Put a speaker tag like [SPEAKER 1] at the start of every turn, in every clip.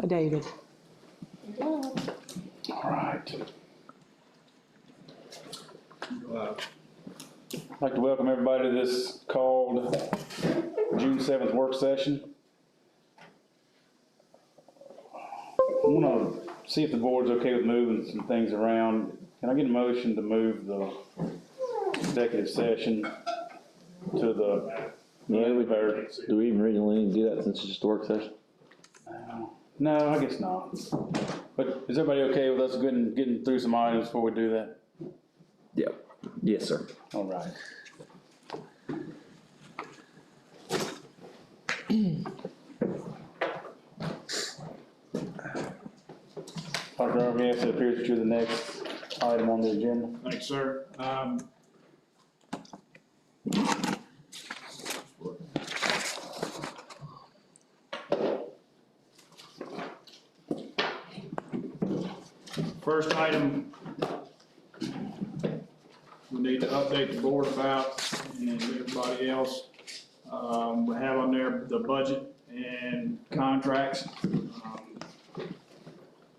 [SPEAKER 1] by David.
[SPEAKER 2] All right. I'd like to welcome everybody to this called June 7th work session. I want to see if the board's okay with moving some things around. Can I get a motion to move the executive session to the end of our...
[SPEAKER 3] Do we even really need to do that since it's just a work session?
[SPEAKER 2] No, I guess not. But is everybody okay with us getting through some items before we do that?
[SPEAKER 3] Yeah. Yes, sir.
[SPEAKER 2] All right. Dr. RBS, it appears that you're the next item on the agenda.
[SPEAKER 4] Thanks, sir. First item we need to update the board about, and everybody else, we have on there the budget and contracts.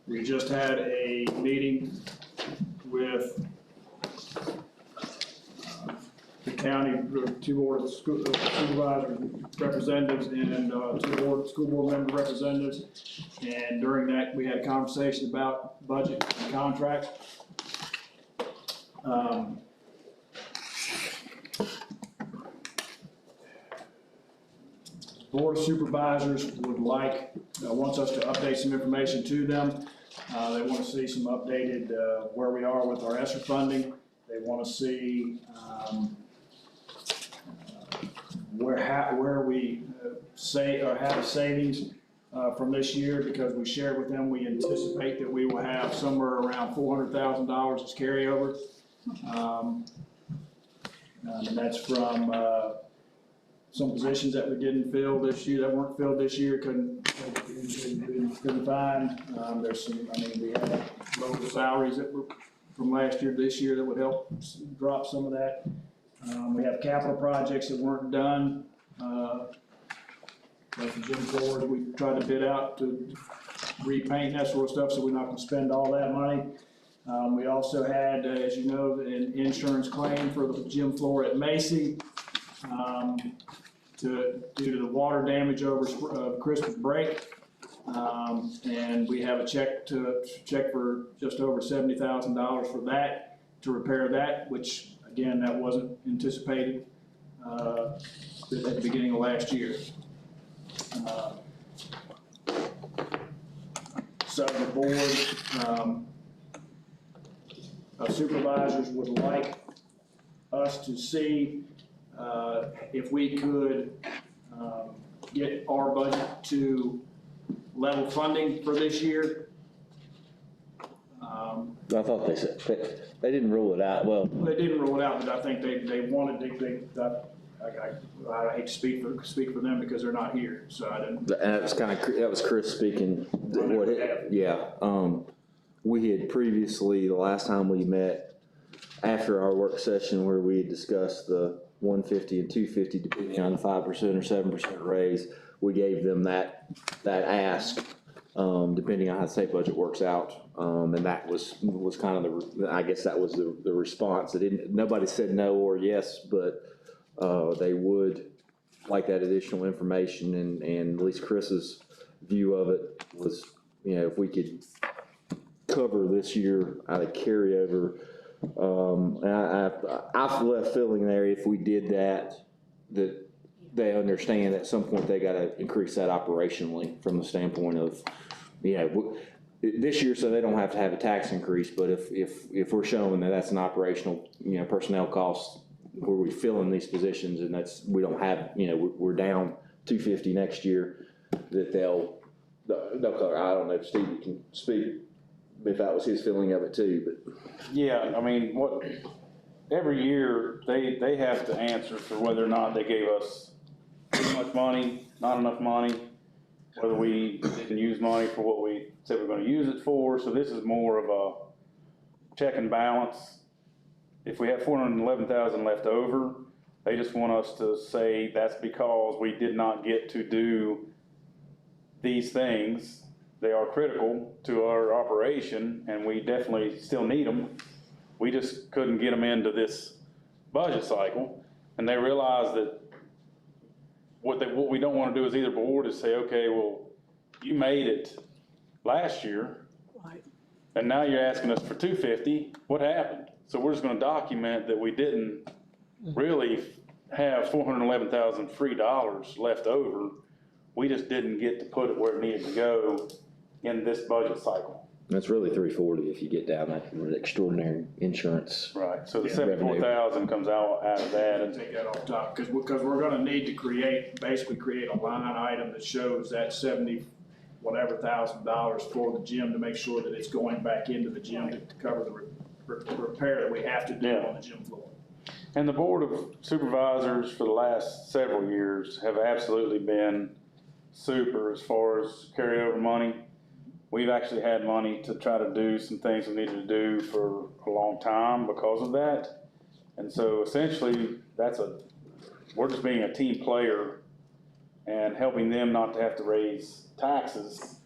[SPEAKER 4] We just had a meeting with the county, two board of supervisor representatives and two school board member representatives. And during that, we had a conversation about budget and contracts. Board of Supervisors would like, wants us to update some information to them. They want to see some updated where we are with our ESSER funding. They want to see where we have savings from this year, because we shared with them we anticipate that we will have somewhere around $400,000 as carryover. And that's from some positions that we didn't fill this year, that weren't filled this year, couldn't find. There's some, we had lower salaries that were from last year to this year that would help drop some of that. We have capital projects that weren't done. Like the gym floors, we tried to bid out to repaint and that sort of stuff, so we're not gonna spend all that money. We also had, as you know, an insurance claim for the gym floor at Macy. Due to the water damage over Christmas break. And we have a check for just over $70,000 for that, to repair that, which again, that wasn't anticipated at the beginning of last year. So the board of supervisors would like us to see if we could get our budget to level funding for this year.
[SPEAKER 3] I thought they said they didn't rule it out. Well,
[SPEAKER 4] they didn't rule it out, but I think they wanted I hate to speak for them because they're not here, so I didn't.
[SPEAKER 3] and that was Chris speaking. We had previously, the last time we met after our work session, where we had discussed the 150 and 250 depending on the 5% or 7% raise, we gave them that ask depending on how the state budget works out, and that was kind of I guess that was the response. Nobody said no or yes, but they would like that additional information, and at least Chris's view of it was, if we could cover this year out of carryover. I've left feeling there, if we did that they understand at some point they got to increase that operationally from the standpoint of, this year, so they don't have to have a tax increase. But if we're showing that that's an operational, personnel cost where we fill in these positions, and we don't have, we're down 250 next year, that they'll cover. I don't know if Steve can speak if that was his feeling of it too, but.
[SPEAKER 2] Yeah, every year they have to answer for whether or not they gave us too much money, not enough money, whether we didn't use money for what we said we're going to use it for. So this is more of a check and balance. If we have $411,000 left over, they just want us to say that's because we did not get to do these things they are critical to our operation, and we definitely still need them. We just couldn't get them into this budget cycle, and they realized that what we don't wanna do as either board is say, okay, well, you made it last year,
[SPEAKER 1] Right.
[SPEAKER 2] and now you're asking us for 250, what happened? So we're just gonna document that we didn't really have $411,000 free dollars left over. We just didn't get to put it where it needed to go in this budget cycle.
[SPEAKER 3] That's really 340 if you get down that extraordinary insurance.
[SPEAKER 2] Right. So the
[SPEAKER 4] Yeah.
[SPEAKER 2] 74,000 comes out of that, and
[SPEAKER 4] Take that off top, because we're gonna need to basically create a line item that shows that whatever $1,000 for the gym to make sure that it's going back into the gym to cover the repair that we have to do
[SPEAKER 2] Yeah.
[SPEAKER 4] on the gym floor.
[SPEAKER 2] And the Board of Supervisors for the last several years have absolutely been super as far as carryover money. We've actually had money to try to do some things we needed to do for a long time because of that. And so essentially, we're just being a team player and helping them not to have to raise taxes.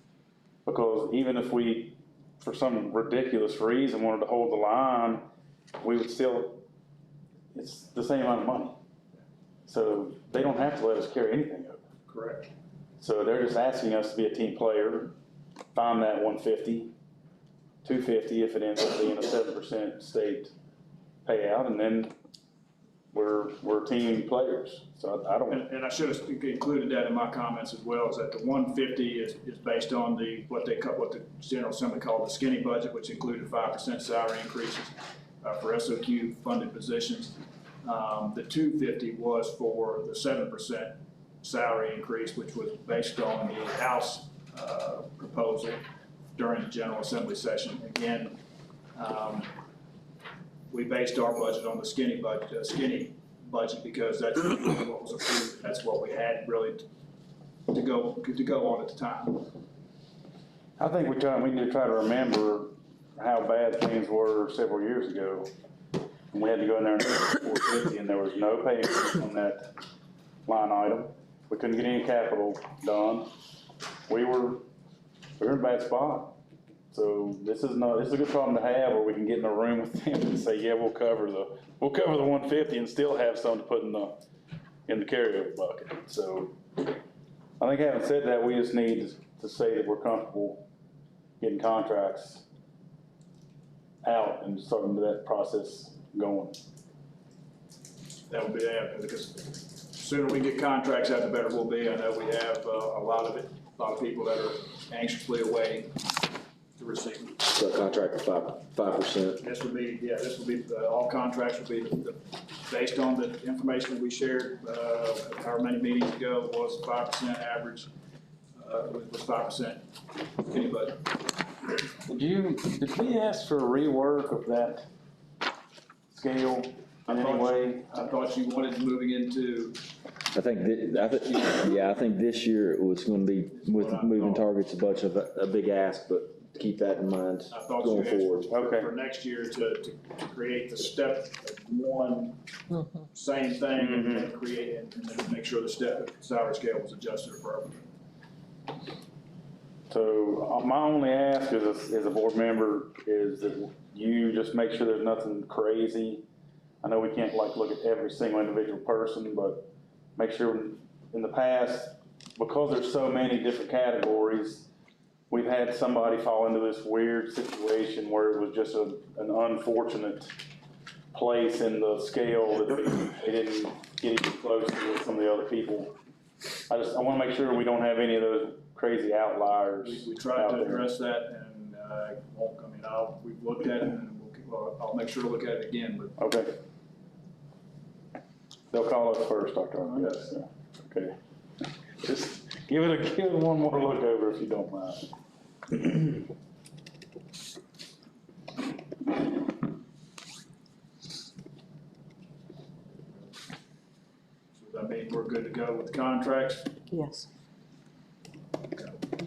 [SPEAKER 2] Because even if we, for some ridiculous reason, wanted to hold the line, we would still, it's the same amount of money. So they don't have to let us carry anything over.
[SPEAKER 4] Correct.
[SPEAKER 2] So they're just asking us to be a team player, find that 150, 250 if it ends up being a 7% state payout, and then we're team players. So I don't.
[SPEAKER 4] And I should have included that in my comments as well, is that the 150 is based on what the General Assembly called the skinny budget, which included 5% salary increases for SOQ funded positions. The 250 was for the 7% salary increase, which was based on the House proposal during the General Assembly session. Again, we based our budget on the skinny budget because that's what was approved. That's what we had really to go on at the time.
[SPEAKER 2] I think we need to try to remember how bad things were several years ago. And we had to go in there and do 450, and there was no payment on that line item. We couldn't get any capital done. We were in a bad spot. So this is a good problem to have, where we can get in a room with them and say, yeah, we'll cover the 150 and still have some to put in the carryover bucket. So I think having said that, we just need to say that we're comfortable getting contracts out and starting that process going.
[SPEAKER 4] That would be that, because the sooner we get contracts out, the better we'll be. I know we have a lot of people that are anxiously awaiting to receive.
[SPEAKER 3] So contract for 5%.
[SPEAKER 4] This would be, all contracts would be, based on the information that we shared, however many meetings ago, was 5% average, was 5% skinny budget.
[SPEAKER 2] Did we ask for a rework of that scale in any way?
[SPEAKER 4] I thought you wanted moving into,
[SPEAKER 3] I think this year it was going to be with moving targets a big ask, but keep that in mind
[SPEAKER 4] I thought
[SPEAKER 3] going
[SPEAKER 4] you
[SPEAKER 3] forward.
[SPEAKER 4] asked
[SPEAKER 2] Okay.
[SPEAKER 4] for next year to create the step one, same thing, and then create it, and then make sure the salary scale was adjusted appropriately.
[SPEAKER 2] So my only ask as a board member is that you just make sure there's nothing crazy. I know we can't look at every single individual person, but make sure in the past, because there's so many different categories, we've had somebody fall into this weird situation where it was just an unfortunate place in the scale that they didn't get even close to with some of the other people. I want to make sure we don't have any of those crazy outliers.
[SPEAKER 4] We tried
[SPEAKER 2] out
[SPEAKER 4] to
[SPEAKER 2] there.
[SPEAKER 4] address that, and we've looked at it, and I'll make sure to look at it again, but
[SPEAKER 2] Okay. They'll call us first, Dr. Yes. Okay. Just give it one more look over if you don't mind.
[SPEAKER 4] so that means we're good to go with contracts.
[SPEAKER 1] Yes.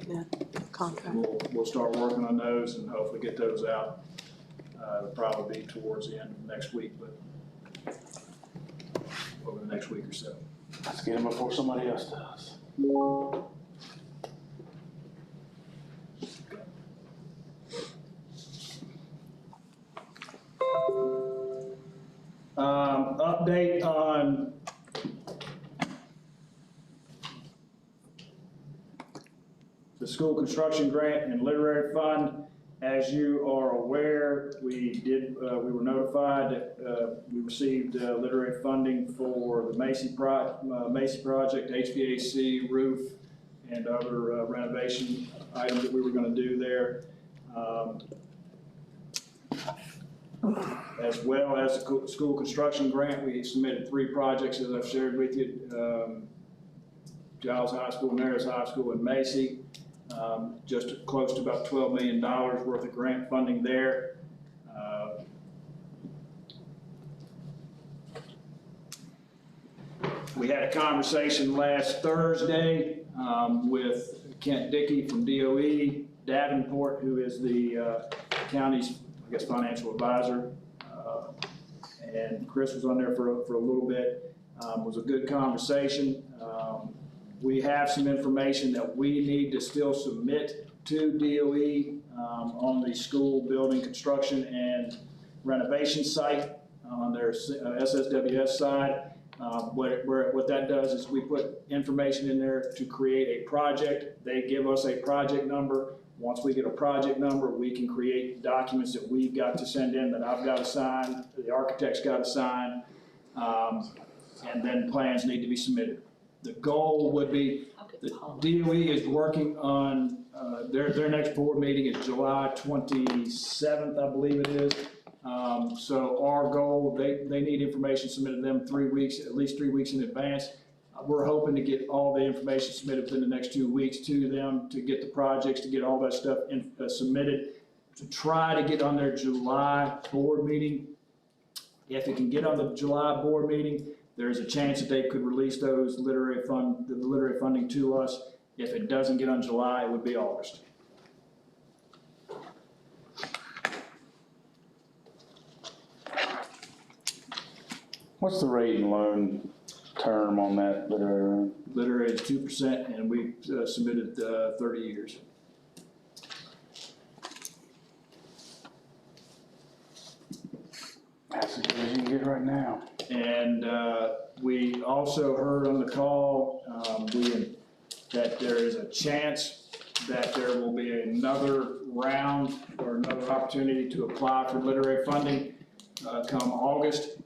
[SPEAKER 1] Yeah, contract.
[SPEAKER 4] We'll start working on those and hopefully get those out. It'll probably be towards the end of next week, but over the next week or so.
[SPEAKER 2] Let's get them before somebody else does.
[SPEAKER 4] update on the school construction grant and literary fund. As you are aware, we were notified that we received literary funding for the Macy project, HVAC, roof, and other renovation items that we were going to do there. As well as the school construction grant, we submitted 3 projects, as I've shared with you. Giles High School, Narrows High School, and Macy. Just close to about $12 million worth of grant funding there. We had a conversation last Thursday with Kent Dickey from DOE, Davenport, who is the county's, I guess, financial advisor, and Chris was on there for a little bit. It was a good conversation. We have some information that we need to still submit to DOE on the school building construction and renovation site on their SSWS side. What that does is we put information in there to create a project. They give us a project number. Once we get a project number, we can create documents that we've got to send in, that I've got to sign, the architect's got to sign, and then plans need to be submitted. The goal would be, the DOE is working on, their next board meeting is July 27th, I believe it is. So our goal, they need information submitted to them 3 weeks, at least 3 weeks in advance. We're hoping to get all the information submitted within the next 2 weeks to them, to get the projects, to get all that stuff submitted, to try to get on their July board meeting. If it can get on the July board meeting, there's a chance that they could release those the literary funding to us. If it doesn't get on July, it would be August.
[SPEAKER 2] What's the rate and loan term on that literary room?
[SPEAKER 4] Literary is 2%, and we submitted 30 years.
[SPEAKER 2] That's as good as you can get right now.
[SPEAKER 4] And we also heard on the call that there is a chance that there will be another round or another opportunity to apply for literary funding come August.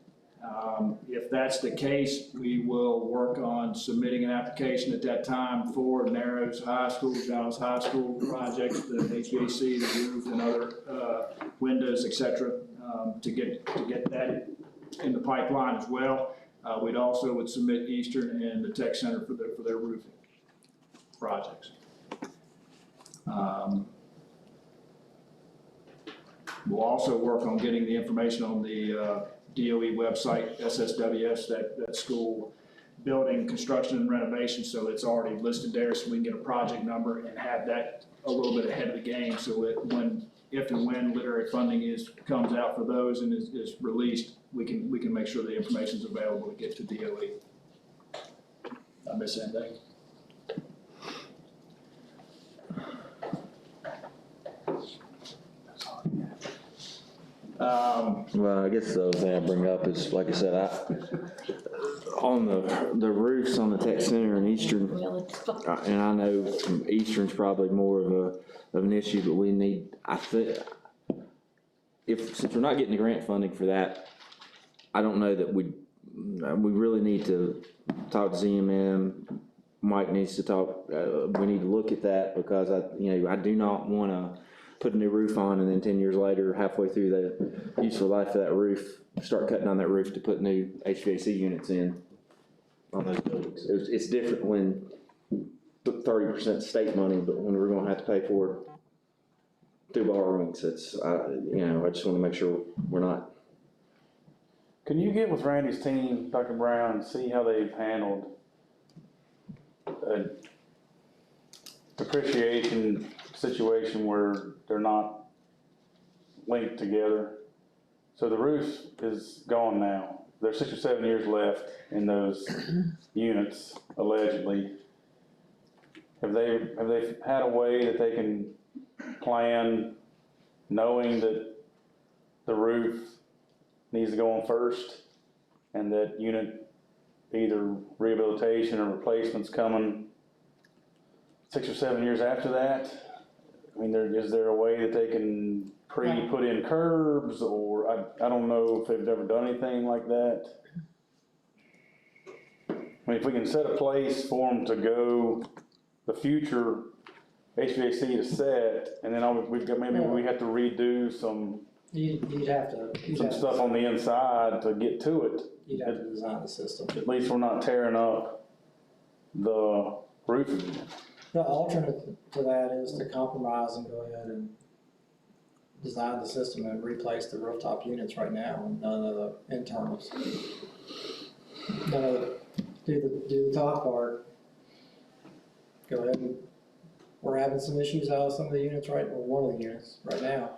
[SPEAKER 4] If that's the case, we will work on submitting an application at that time for Narrows High School, Giles High School projects, the HVAC, the roof, and other windows, et cetera, to get that in the pipeline as well. We'd also would submit Eastern and the Tech Center for their roofing projects. We'll also work on getting the information on the DOE website, SSWS, that school building construction and renovation, so it's already listed there, so we can get a project number and have that a little bit ahead of the game, so if and when literary funding comes out for those and is released, we can make sure the information's available to get to DOE. Did I miss anything?
[SPEAKER 3] Well, I guess the other thing I bring up is, like I said, on the roofs on the Tech Center and Eastern, and I know Eastern's probably more of an issue, but we need, I think, since we're not getting the grant funding for that, I don't know that we really need to talk to ZMM. Mike needs to talk, we need to look at that, because I do not want to put a new roof on and then 10 years later, halfway through the useful life of that roof, start cutting on that roof to put new HVAC units in on those buildings. It's different when 30% state money, but when we're gonna have to pay for it through borrowings, I just wanna make sure we're not.
[SPEAKER 2] Can you get with Randy's team, Dr. Brown, and see how they've handled an depreciation situation where they're not linked together? So the roof is gone now. There's 6 or 7 years left in those units, allegedly. Have they had a way that they can plan, knowing that the roof needs to go on first? and that unit, either rehabilitation or replacement's coming 6 or 7 years after that? I mean, is there a way that they can put in curbs, or I don't know if they've ever done anything like that. I mean, if we can set a place for them to go, the future HVAC to set, and then we've got, maybe we have to redo some
[SPEAKER 1] You'd have to.
[SPEAKER 2] stuff on the inside to get to it.
[SPEAKER 1] You'd have to design the system.
[SPEAKER 2] At least we're not tearing up the roof again.
[SPEAKER 1] The alternate to that is to compromise and go ahead and design the system and replace the rooftop units right now, and none of the internals. None of the, do the top part. Go ahead and, we're having some issues out of some of the units one of the units right now.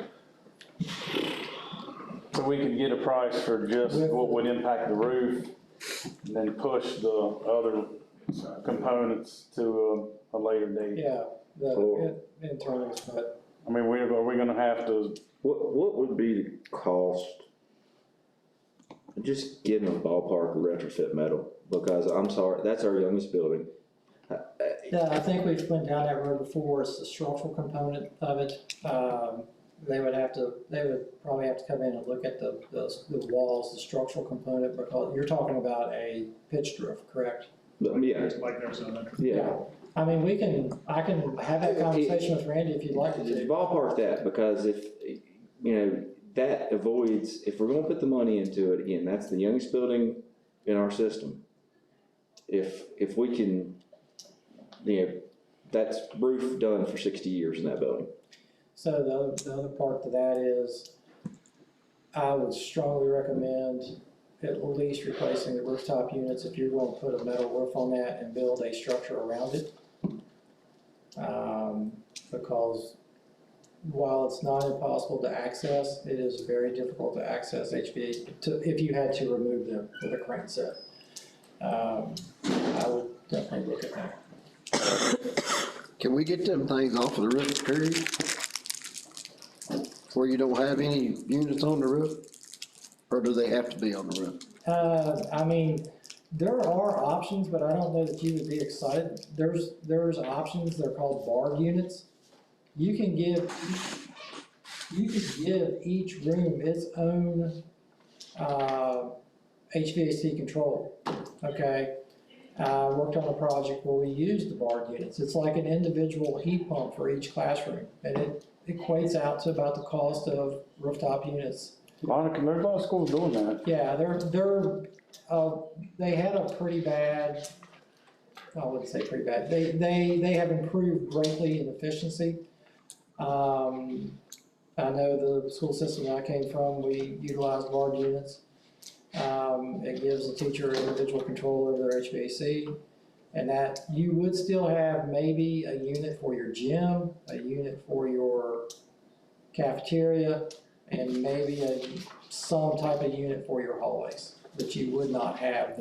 [SPEAKER 2] So we could get a price for just what would impact the roof, and then push the other components to a later date.
[SPEAKER 1] Yeah, the internals, but.
[SPEAKER 2] I mean, are we gonna have to?
[SPEAKER 3] What would be the cost? Just getting a ballpark of retrofit metal, because I'm sorry, that's our youngest building.
[SPEAKER 1] Yeah, I think we've went down that road before. It's the structural component of it. They would probably have to come in and look at the walls, the structural component, because you're talking about a pitched roof, correct?
[SPEAKER 3] Yeah,
[SPEAKER 4] Like there's a.
[SPEAKER 3] yeah.
[SPEAKER 1] I mean, I can have that conversation with Randy if you'd like to.
[SPEAKER 3] Ballpark that, because if, that avoids, if we're gonna put the money into it, again, that's the youngest building in our system. If we can, that's roof done for 60 years in that building.
[SPEAKER 1] So the other part to that is, I would strongly recommend at least replacing the rooftop units if you're going to put a metal roof on that and build a structure around it. Because while it's not impossible to access, it is very difficult to access HVAC if you had to remove them with a crane set. I would definitely look at that.
[SPEAKER 5] Can we get them things off of the roof, period? Where you don't have any units on the roof? Or do they have to be on the roof?
[SPEAKER 1] I mean, there are options, but I don't know that you would be excited. There's options, they're called bar units. You can give each room its own, HVAC control, okay? Worked on a project where we used the bar units. It's like an individual heat pump for each classroom, and it equates out to about the cost of rooftop units.
[SPEAKER 2] There's a lot of schools doing that.
[SPEAKER 1] Yeah, they had a pretty bad, I wouldn't say pretty bad, they have improved greatly in efficiency. I know the school system that I came from, we utilized bar units. It gives the teacher individual control over their HVAC, and that you would still have maybe a unit for your gym, a unit for your cafeteria, and maybe some type of unit for your hallways, but you would not have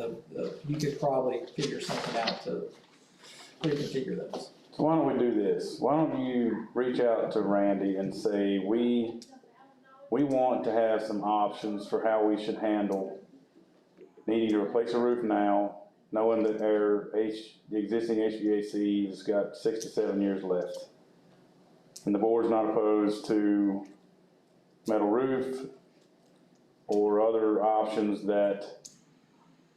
[SPEAKER 1] you could probably figure something out to reconfigure those.
[SPEAKER 2] So why don't we do this? Why don't you reach out to Randy and say, we want to have some options for how we should handle needing to replace a roof now, knowing that the existing HVAC has got 6 to 7 years left. And the board's not opposed to metal roof or other options that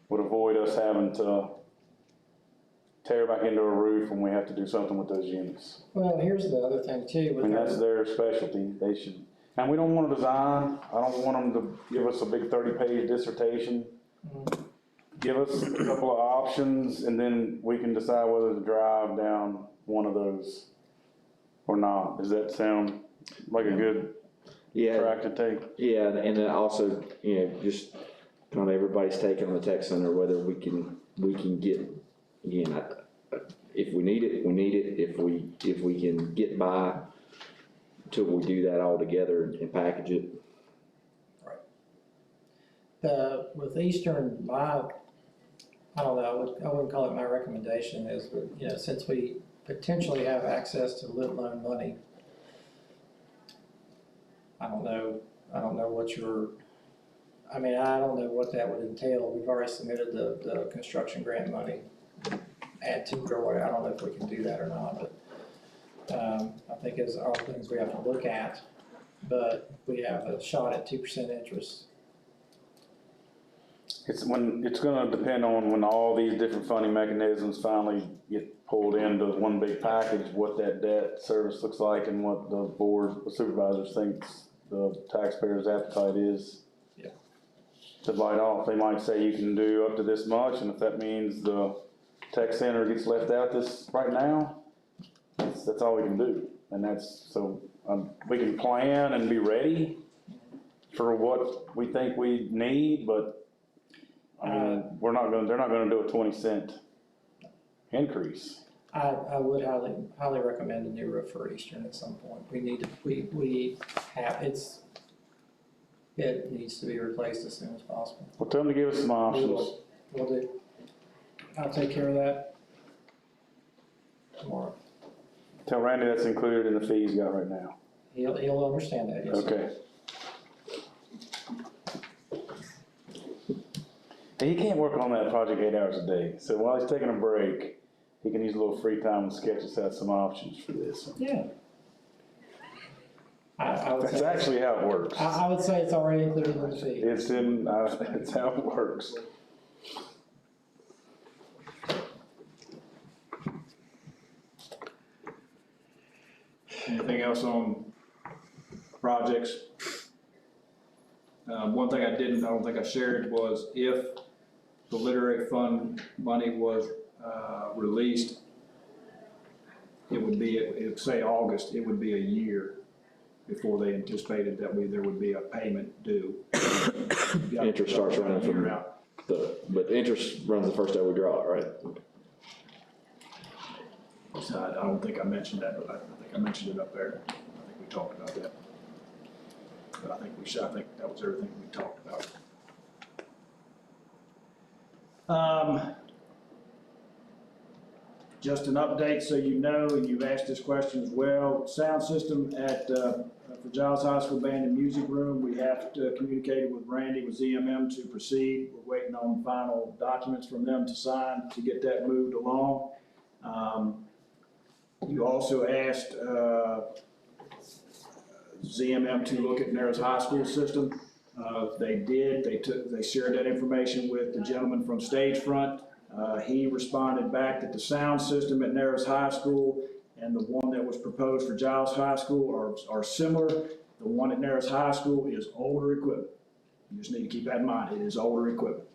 [SPEAKER 2] would avoid us having to tear back into a roof when we have to do something with those units.
[SPEAKER 1] Well, here's the other thing too.
[SPEAKER 2] I mean, that's their specialty. They should, and we don't want to design. I don't want them to give us a big 30-page dissertation. Give us a couple of options, and then we can decide whether to drive down one of those or not. Does that sound like a good track to take?
[SPEAKER 3] Yeah, and then also, just kind of everybody's take on the tech center, whether we can get, again, if we need it, we need it. If we can get by till we do that all together and package it.
[SPEAKER 1] With Eastern, I don't know, I wouldn't call it my recommendation is, since we potentially have access to lit loan money, I don't know what I mean, I don't know what that would entail. We've already submitted the construction grant money. Add to it or whatever. I don't know if we can do that or not, but, I think it's all things we have to look at. But we have a shot at 2% interest.
[SPEAKER 2] It's gonna depend on when all these different funding mechanisms finally get pulled into one big package, what that debt service looks like and what the board of supervisors thinks the taxpayers' appetite is.
[SPEAKER 1] Yeah.
[SPEAKER 2] To bite off. They might say you can do up to this much, and if that means the tech center gets left out this right now, that's all we can do. And that's, so, we can plan and be ready for what we think we need, but, I mean, they're not gonna do a 20-cent increase.
[SPEAKER 1] I would highly recommend a new roof for Eastern at some point. We need to, we have, it needs to be replaced as soon as possible.
[SPEAKER 2] Well, tell them to give us some options.
[SPEAKER 1] We'll do. I'll take care of that tomorrow.
[SPEAKER 2] Tell Randy that's included in the fee he's got right now.
[SPEAKER 1] He'll understand that, yes.
[SPEAKER 2] Okay. And he can't work on that project 8 hours a day, so while he's taking a break, he can use a little free time and sketch us out some options for this.
[SPEAKER 1] Yeah. I would
[SPEAKER 2] That's
[SPEAKER 1] say,
[SPEAKER 2] actually how it works.
[SPEAKER 1] I would say it's already included in the fee.
[SPEAKER 2] It's how it works.
[SPEAKER 4] Anything else on projects? One thing I don't think I shared was if the literary fund money was, released, it would say August, it would be a year before they anticipated that there would be a payment due.
[SPEAKER 6] Interest starts running from but the interest runs the first day we draw it, right?
[SPEAKER 4] So I don't think I mentioned that, but I think I mentioned it up there. I think we talked about that. But I think that was everything we talked about. Just an update so you know, and you've asked this question as well, sound system at, for Giles High School Band and Music Room, we have to communicate with Randy, with ZMM to proceed. We're waiting on final documents from them to sign to get that moved along. You also asked ZMM to look at Narrows High School system. They did. They shared that information with the gentleman from Stagefront. He responded back that the sound system at Narrows High School and the one that was proposed for Giles High School are similar. The one at Narrows High School is older equipment. You just need to keep that in mind. It is older equipment.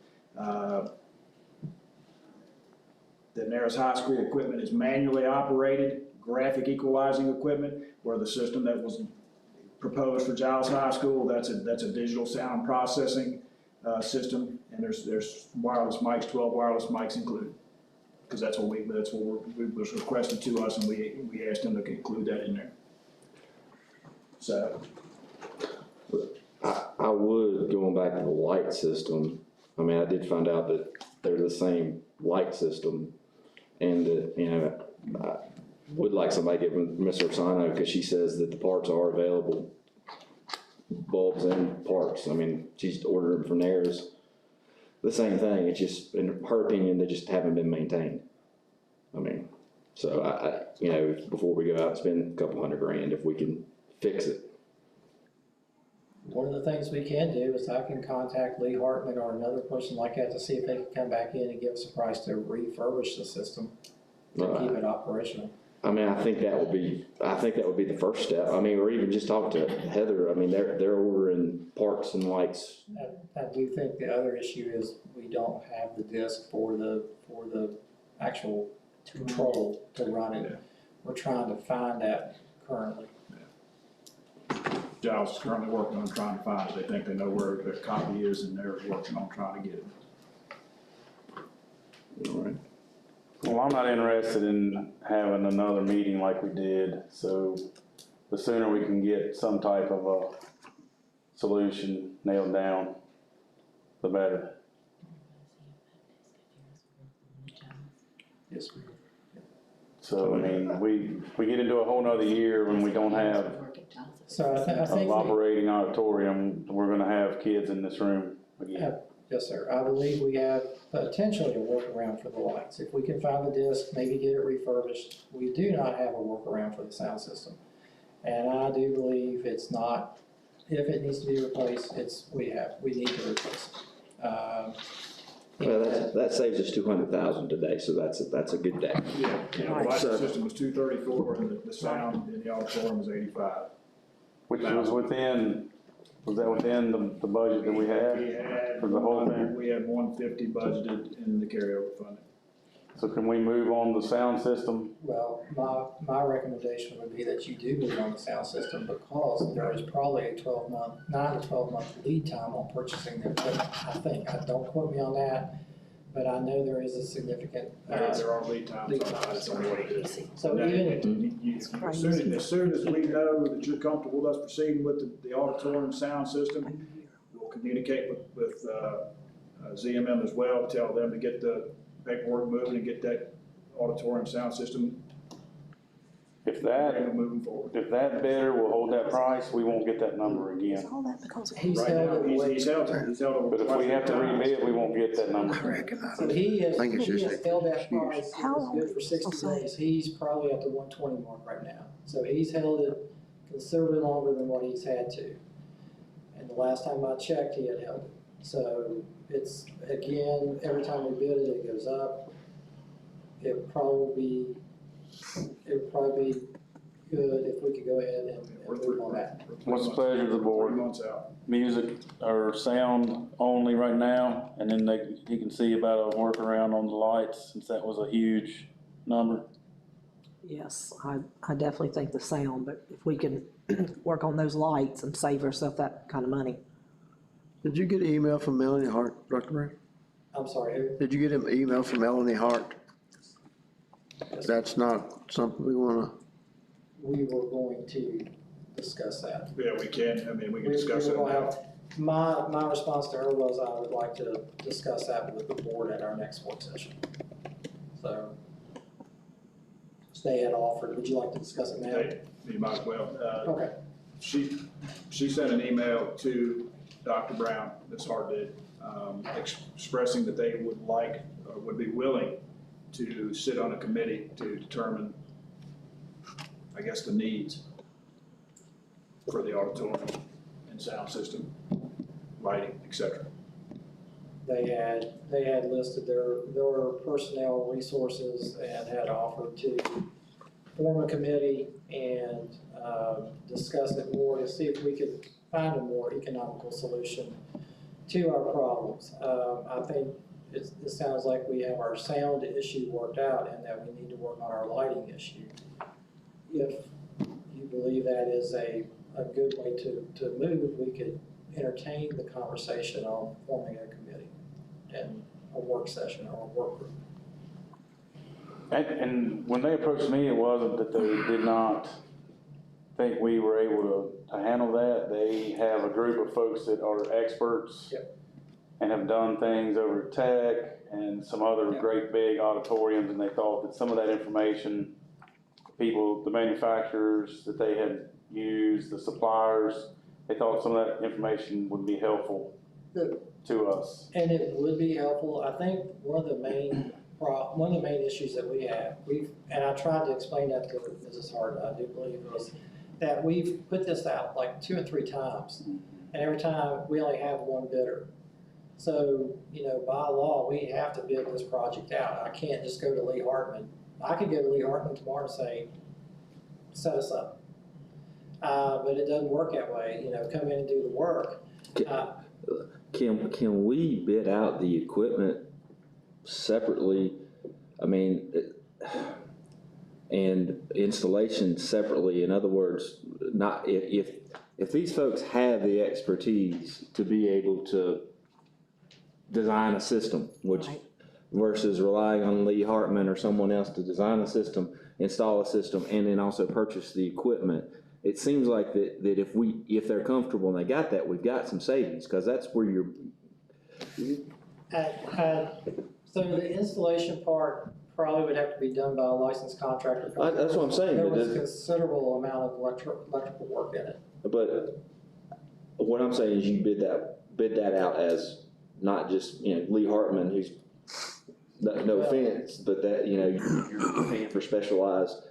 [SPEAKER 4] The Narrows High School equipment is manually operated, graphic equalizing equipment, where the system that was proposed for Giles High School, that's a digital sound processing system, and there's wireless mics, 12 wireless mics included, because that's what was requested to us, and we asked them to include that in there. So
[SPEAKER 6] I would, going back to the light system, I mean, I did find out that they're the same light system, and that, I would like somebody to get with Ms. Orsano, because she says that the parts are available, bulbs and parts. I mean, she's ordered them from theirs. The same thing, it's just, in her opinion, they just haven't been maintained. I mean, so before we go out and spend a couple $100,000, if we can fix it.
[SPEAKER 1] One of the things we can do is I can contact Lee Hartman or another person like that to see if they can come back in and give us a price to refurbish the system to keep it operational.
[SPEAKER 6] I mean, I think that would be the first step. I mean, or even just talk to Heather. I mean, they're ordering parts and lights.
[SPEAKER 1] I do think the other issue is we don't have the disc for the actual control to run it.
[SPEAKER 4] Yeah.
[SPEAKER 1] We're trying to find that currently.
[SPEAKER 4] Giles is currently working on trying to find it. They think they know where the copy is, and they're working on trying to get it.
[SPEAKER 6] All right.
[SPEAKER 2] Well, I'm not interested in having another meeting like we did, so the sooner we can get some type of a solution nailed down, the better.
[SPEAKER 1] Yes.
[SPEAKER 2] So, I mean, we get into a whole nother year when we don't have
[SPEAKER 1] So I
[SPEAKER 2] an
[SPEAKER 1] think
[SPEAKER 2] operating auditorium, we're gonna have kids in this room again.
[SPEAKER 1] Yes, sir. I believe we have potentially a workaround for the lights. If we can find the disc, maybe get it refurbished. We do not have a workaround for the sound system. And I do believe it's not, if it needs to be replaced, we need to replace it.
[SPEAKER 6] Well, that saves us 200,000 today, so that's a good day.
[SPEAKER 4] Yeah, the lighting system was 234 and the sound in the auditorium was 85.
[SPEAKER 2] Which was that within the budget that we had for the whole thing?
[SPEAKER 4] We had 150 budgeted in the carryover funding.
[SPEAKER 2] So can we move on the sound system?
[SPEAKER 1] Well, my recommendation would be that you do move on the sound system because there is probably a 9 to 12 month lead time on purchasing the equipment. I think, don't quote me on that, but I know there is a significant.
[SPEAKER 4] There are lead times on that, it's on what it is.
[SPEAKER 1] So even,
[SPEAKER 4] As soon as we know that you're comfortable with us proceeding with the auditorium sound system, we'll communicate with ZMM as well, tell them to get the paperwork moving and get that auditorium sound system moving forward.
[SPEAKER 2] If that bidder will hold that price, we won't get that number again.
[SPEAKER 1] he's
[SPEAKER 4] Right
[SPEAKER 1] held
[SPEAKER 4] now,
[SPEAKER 1] it way.
[SPEAKER 4] he's held it.
[SPEAKER 2] But if we have to rebid, we won't get that number.
[SPEAKER 1] So he has
[SPEAKER 5] think it's just
[SPEAKER 1] held that price, it
[SPEAKER 7] How
[SPEAKER 1] was
[SPEAKER 7] long
[SPEAKER 1] good for 60
[SPEAKER 7] is it?
[SPEAKER 1] days, he's probably at the 120 mark right now. So he's held it considerably longer than what he's had to. And the last time I checked, he had held it. So it's, again, every time we bid it, it goes up. It would probably be good if we could go ahead and move on that.
[SPEAKER 2] What's the pleasure of the board?
[SPEAKER 4] 3 months out.
[SPEAKER 2] Music or sound only right now, and then he can see about a workaround on the lights, since that was a huge number.
[SPEAKER 7] Yes, I definitely think the sound, but if we can work on those lights and save ourselves that kind of money.
[SPEAKER 5] Did you get an email from Melanie Hart, Dr. Brown?
[SPEAKER 1] I'm sorry, who?
[SPEAKER 5] Did you get an email from Melanie Hart? That's not something we wanna,
[SPEAKER 1] We were going to discuss that.
[SPEAKER 4] Yeah, we can
[SPEAKER 1] We
[SPEAKER 4] discuss
[SPEAKER 1] were
[SPEAKER 4] it
[SPEAKER 1] gonna
[SPEAKER 4] now.
[SPEAKER 1] have- My response to her was I would like to discuss that with the board at our next work session. So, they had offered, would you like to discuss it now?
[SPEAKER 4] Hey, you might as well.
[SPEAKER 1] Okay,
[SPEAKER 4] She sent an email to Dr. Brown, Ms. Hart did, expressing that they would be willing to sit on a committee to determine, I guess, the needs for the auditorium and sound system, lighting, et cetera.
[SPEAKER 1] they had listed their personnel resources and had offered to form a committee and discuss it more to see if we could find a more economical solution to our problems. I think it sounds like we have our sound issue worked out and that we need to work on our lighting issue. If you believe that is a good way to move, we could entertain the conversation on forming a committee and a work session or a work group.
[SPEAKER 2] And when they approached me, it wasn't that they did not think we were able to handle that. They have a group of folks that are experts.
[SPEAKER 1] Yep.
[SPEAKER 2] And have done things over at Tech and some other
[SPEAKER 1] Yep.
[SPEAKER 2] great big auditoriums, and they thought that some of that information, the manufacturers that they had used, the suppliers, they thought some of that information would be helpful
[SPEAKER 1] Good.
[SPEAKER 2] to us.
[SPEAKER 1] And it would be helpful. I think one of the main issues that we have, and I tried to explain that to Mrs. Hart, I do believe, was that we've put this out like 2 or 3 times, and every time we only have one bidder. So, by law, we have to bid this project out. I can't just go to Lee Hartman. I could go to Lee Hartman tomorrow and say, set us up. But it doesn't work that way, come in and do the work.
[SPEAKER 3] Can we bid out the equipment separately? I mean, and installation separately. In other words, not if these folks have the expertise to be able to design a system, which
[SPEAKER 7] Right.
[SPEAKER 3] versus relying on Lee Hartman or someone else to design a system, install a system, and then also purchase the equipment. It seems like that if they're comfortable and they got that, we've got some savings, because that's where you're.
[SPEAKER 1] So the installation part probably would have to be done by a licensed contractor.
[SPEAKER 3] That's what I'm saying.
[SPEAKER 1] There was a considerable amount of electrical work in it.
[SPEAKER 3] But what I'm saying is you bid that out as not just, Lee Hartman, who's, no offense, but that, you're paying for specialized,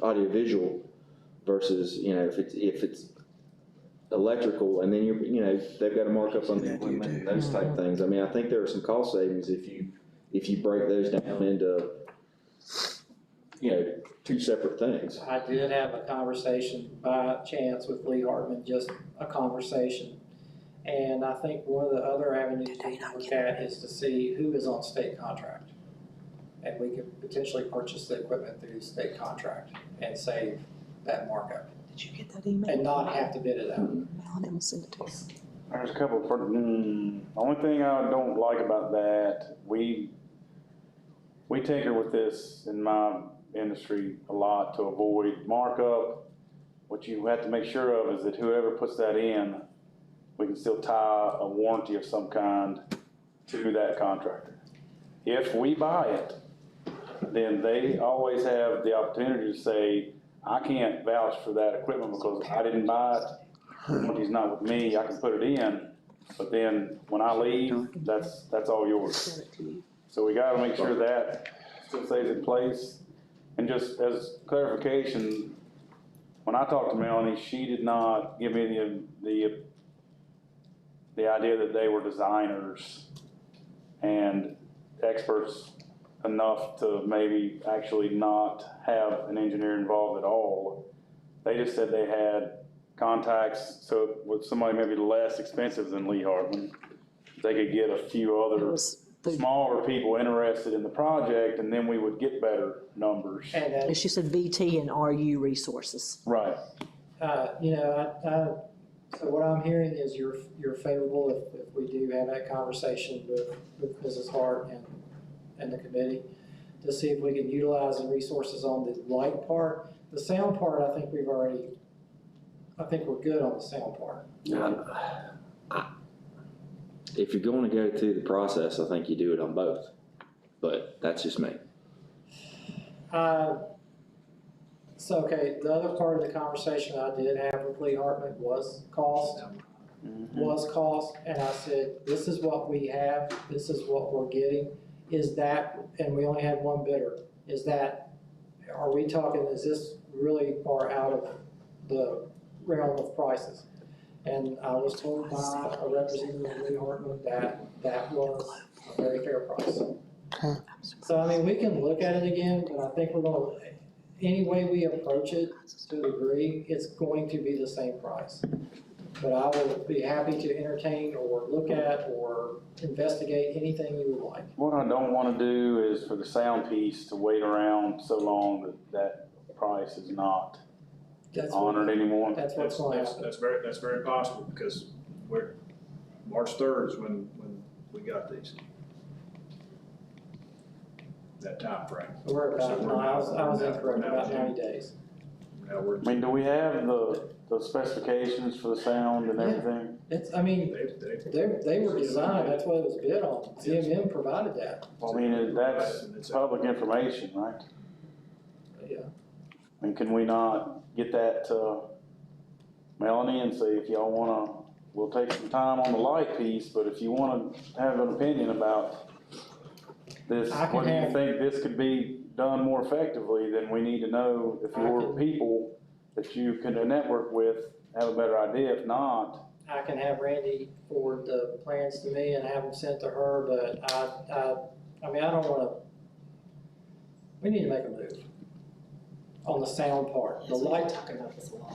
[SPEAKER 3] audiovisual versus, if it's electrical, and then they've got a markup on the equipment, those type things. I mean, I think there are some cost savings if you break those down into, two separate things.
[SPEAKER 1] I did have a conversation by chance with Lee Hartman, just a conversation. And I think one of the other avenues we can look at is to see who is on state contract. And we could potentially purchase the equipment through the state contract and save that markup.
[SPEAKER 7] Did you get that email?
[SPEAKER 1] And not have to bid it out.
[SPEAKER 7] I didn't send it to us.
[SPEAKER 2] There's a couple of, the only thing I don't like about that, we tinker with this in my industry a lot to avoid markup. What you have to make sure of is that whoever puts that in, we can still tie a warranty of some kind to that contractor. If we buy it, then they always have the opportunity to say, I can't vouch for that equipment because I didn't buy it. The warranty's not with me, I can put it in, but then when I leave, that's all yours. So we gotta make sure that still stays in place. And just as clarification, when I talked to Melanie, she did not give me the idea that they were designers and experts enough to maybe actually not have an engineer involved at all. They just said they had contacts, so with somebody maybe less expensive than Lee Hartman, they could get a few other smaller people interested in the project, and then we would get better numbers.
[SPEAKER 1] And then,
[SPEAKER 7] She said VT and RU resources.
[SPEAKER 2] Right.
[SPEAKER 1] so what I'm hearing is you're favorable if we do have that conversation with Mrs. Hart and the committee to see if we can utilize the resources on the light part. The sound part, I think we're good on the sound part.
[SPEAKER 3] If you're going to go through the process, I think you do it on both, but that's just me.
[SPEAKER 1] So, okay, the other part of the conversation I did have with Lee Hartman was cost. And I said, this is what we have, this is what we're getting. Is that, and we only had one bidder, is this really far out of the realm of prices? And I was told by a representative of Lee Hartman that was a very fair price. So, I mean, we can look at it again, but I think any way we approach it to a degree, it's going to be the same price. But I would be happy to entertain or look at or investigate anything you would like.
[SPEAKER 2] What I don't want to do is for the sound piece to wait around so long that price is not honored anymore.
[SPEAKER 1] That's what's going to happen.
[SPEAKER 4] That's very possible, because March 3rd is when we got these. That time frame.
[SPEAKER 1] We're about, I was incorrect, about 90 days.
[SPEAKER 4] Now we're.
[SPEAKER 2] I mean, do we have the specifications for the sound and everything?
[SPEAKER 1] They were designed, that's what it was bid on. CMM provided that.
[SPEAKER 2] Well, I mean, that's public information, right?
[SPEAKER 1] Yeah.
[SPEAKER 2] I mean, can we not get that to Melanie and say, if y'all wanna, we'll take some time on the light piece, but if you wanna have an opinion about this, whether you think this could be done more effectively, then we need to know if your people that you can network with have a better idea. If not,
[SPEAKER 1] I can have Randy forward the plans to me and have them sent to her, but I mean, I don't wanna, we need to make a move on the sound part. The light,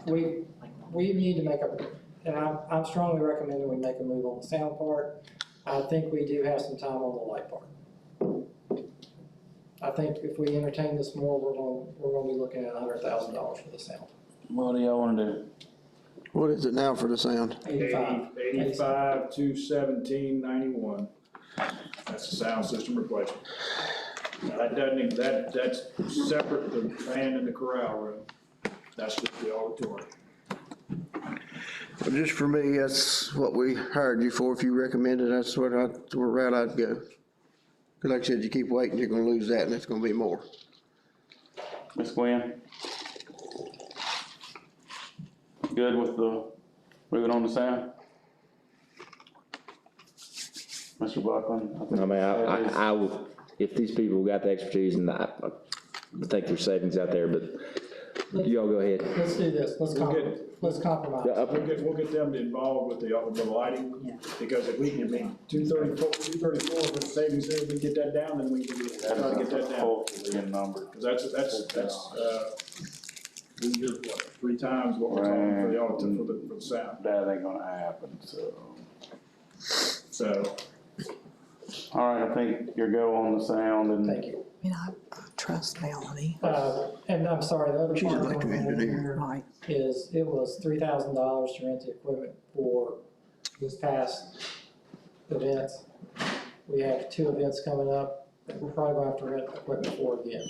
[SPEAKER 1] we need to make and I'm strongly recommending we make a move on the sound part. I think we do have some time on the light part. I think if we entertain this more, we're gonna be looking at $100,000 for the sound.
[SPEAKER 2] what do y'all wanna do?
[SPEAKER 5] What is it now for the sound?
[SPEAKER 4] 85, 217.91. That's the sound system replacement. Now, that doesn't even, that's separate, the band in the corral room. That's just the auditorium.
[SPEAKER 5] But just for me, that's what we hired you for. If you recommend it, that's where route I'd go. Cause like I said, you keep waiting, you're gonna lose that and it's gonna be more.
[SPEAKER 2] Ms. Gwen? Good with the Moving on to sound. Mr. Buckland?
[SPEAKER 3] I mean, I would, if these people got the expertise, and I think there's savings out there, but y'all go ahead.
[SPEAKER 1] Let's do this, let's compromise.
[SPEAKER 4] We'll get them involved with the lighting, because if we can, I mean, 234 for the savings there, if we get that down, then we can try to get that down.
[SPEAKER 2] Hopefully in number.
[SPEAKER 4] Cause that's, we hear what, 3 times what we're talking for the auditor for the sound,
[SPEAKER 2] That ain't gonna happen,
[SPEAKER 4] so.
[SPEAKER 2] All right, I think your go on the sound and.
[SPEAKER 1] Thank you.
[SPEAKER 7] I mean, I trust Melanie.
[SPEAKER 1] And I'm sorry, the other
[SPEAKER 5] She's
[SPEAKER 1] part
[SPEAKER 5] an electrical engineer.
[SPEAKER 1] here
[SPEAKER 7] Right.
[SPEAKER 1] is, it was $3,000 to rent the equipment for this past events. We have 2 events coming up that we're probably gonna have to rent equipment for again.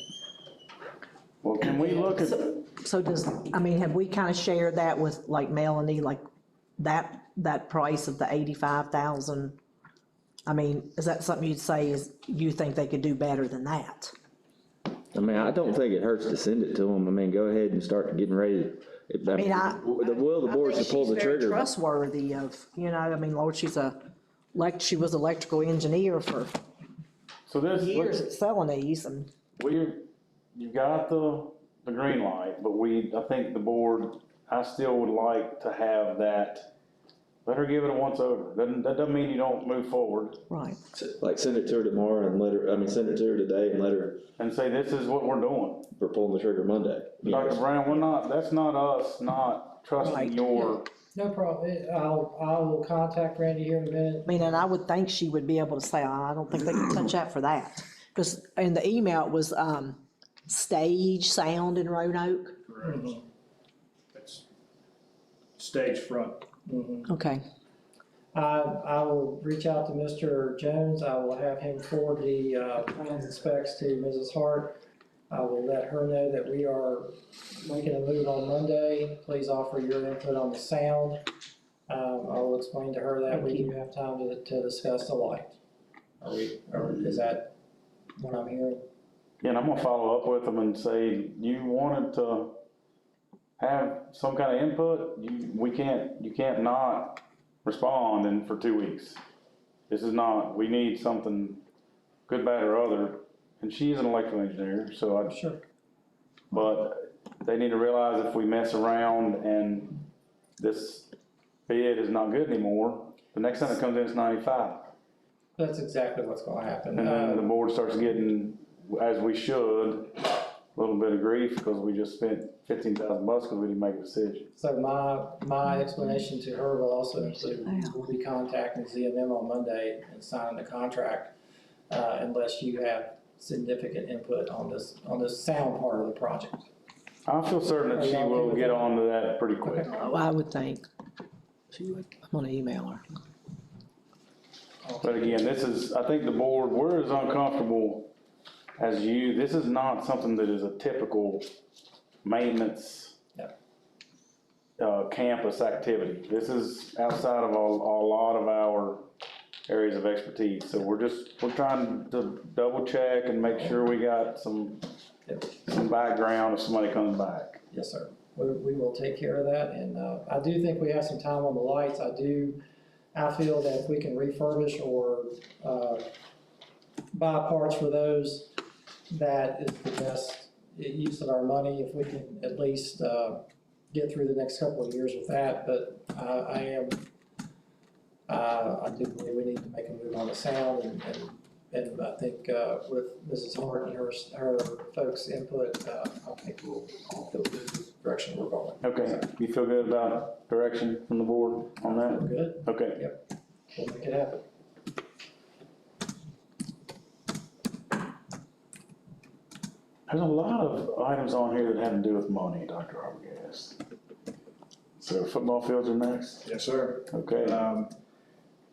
[SPEAKER 2] Well, can we look at,
[SPEAKER 7] So does, I mean, have we kind of shared that with like Melanie, like that price of the 85,000? I mean, is that something you'd say is, you think they could do better than that?
[SPEAKER 3] I mean, I don't think it hurts to send it to them. I mean, go ahead and start getting ready.
[SPEAKER 7] I mean,
[SPEAKER 3] The will of the board is to pull the
[SPEAKER 7] I think she's very
[SPEAKER 3] trigger.
[SPEAKER 7] trustworthy of, you know, I mean, Lord, she was electrical engineer for
[SPEAKER 2] so this,
[SPEAKER 7] years at Celanese, and
[SPEAKER 2] you got the green light, but I think the board, I still would like to have that. Let her give it a once over. That doesn't mean you don't move forward.
[SPEAKER 7] right.
[SPEAKER 3] Like, send it to her tomorrow and send it to her today and let her,
[SPEAKER 2] And say, this is what we're doing.
[SPEAKER 3] for pulling the trigger Monday.
[SPEAKER 2] Dr. Brown, that's not us not trusting
[SPEAKER 7] Right.
[SPEAKER 2] your,
[SPEAKER 1] No problem, I will contact Randy here in a minute.
[SPEAKER 7] I mean, and I would think she would be able to say, I don't think they can touch that for that. Because in the email, it was, stage sound in Roanoke.
[SPEAKER 4] It's stage front.
[SPEAKER 7] Okay,
[SPEAKER 1] I will reach out to Mr. Jones, I will have him forward the plans and specs to Mrs. Hart. I will let her know that we are making a move on Monday, please offer your input on the sound. I will explain to her that we do have time to discuss the light. Or is that what I'm hearing?
[SPEAKER 2] yeah, and I'm gonna follow up with them and say, you wanted to have some kind of input, you can't not respond for 2 weeks. This is not, we need something good, bad, or other, and she's an electrical engineer, so
[SPEAKER 1] Sure.
[SPEAKER 2] but they need to realize if we mess around and this bid is not good anymore, the next time it comes in, it's 95.
[SPEAKER 1] That's exactly what's gonna happen.
[SPEAKER 2] And then the board starts getting, as we should, a little bit of grief because we just spent $15,000 because we didn't make a decision.
[SPEAKER 1] So my explanation to her will also include, we'll be contacting ZMM on Monday and signing the contract, unless you have significant input on this sound part of the project.
[SPEAKER 2] I feel certain that she will get on to that pretty quick.
[SPEAKER 7] oh, I would think she would, I'm gonna email her.
[SPEAKER 2] But again, I think the board, we're as uncomfortable as you. This is not something that is a typical maintenance campus activity. This is outside of a lot of our areas of expertise. So we're trying to double check and make sure we got some background if somebody comes back.
[SPEAKER 1] Yes, sir. We will take care of that, and I do think we have some time on the lights. I feel that if we can refurbish or buy parts for those, that is the best use of our money, if we can at least get through the next couple of years with that. But I do believe we need to make a move on the sound, and I think with Mrs. Hart and her folks' input, I think we'll all feel good with the direction we're going.
[SPEAKER 2] Okay, you feel good about direction from the board on that?
[SPEAKER 1] We're good?
[SPEAKER 2] Okay.
[SPEAKER 1] Yep, we'll make it happen.
[SPEAKER 2] There's a lot of items on here that have to do with money, Dr. Arbogast. So football fields are next?
[SPEAKER 4] Yes, sir.
[SPEAKER 2] Okay.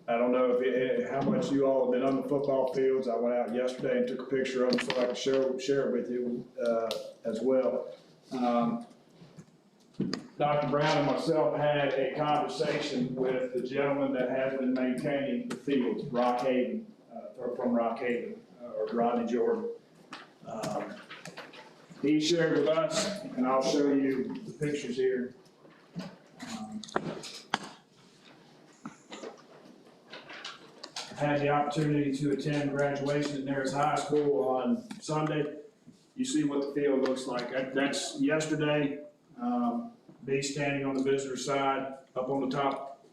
[SPEAKER 4] I don't know how much you all have been on the football fields. I went out yesterday and took a picture of them so I could share it with you as well. Dr. Brown and myself had a conversation with the gentleman that has been maintaining the fields, Rockhaven, from Rockhaven, or Rodney Jordan. He shared with us, and I'll show you the pictures here. had the opportunity to attend graduation at Narrows High School on Sunday. You see what the field looks like. That's yesterday. Me standing on the visitor side, up on the top,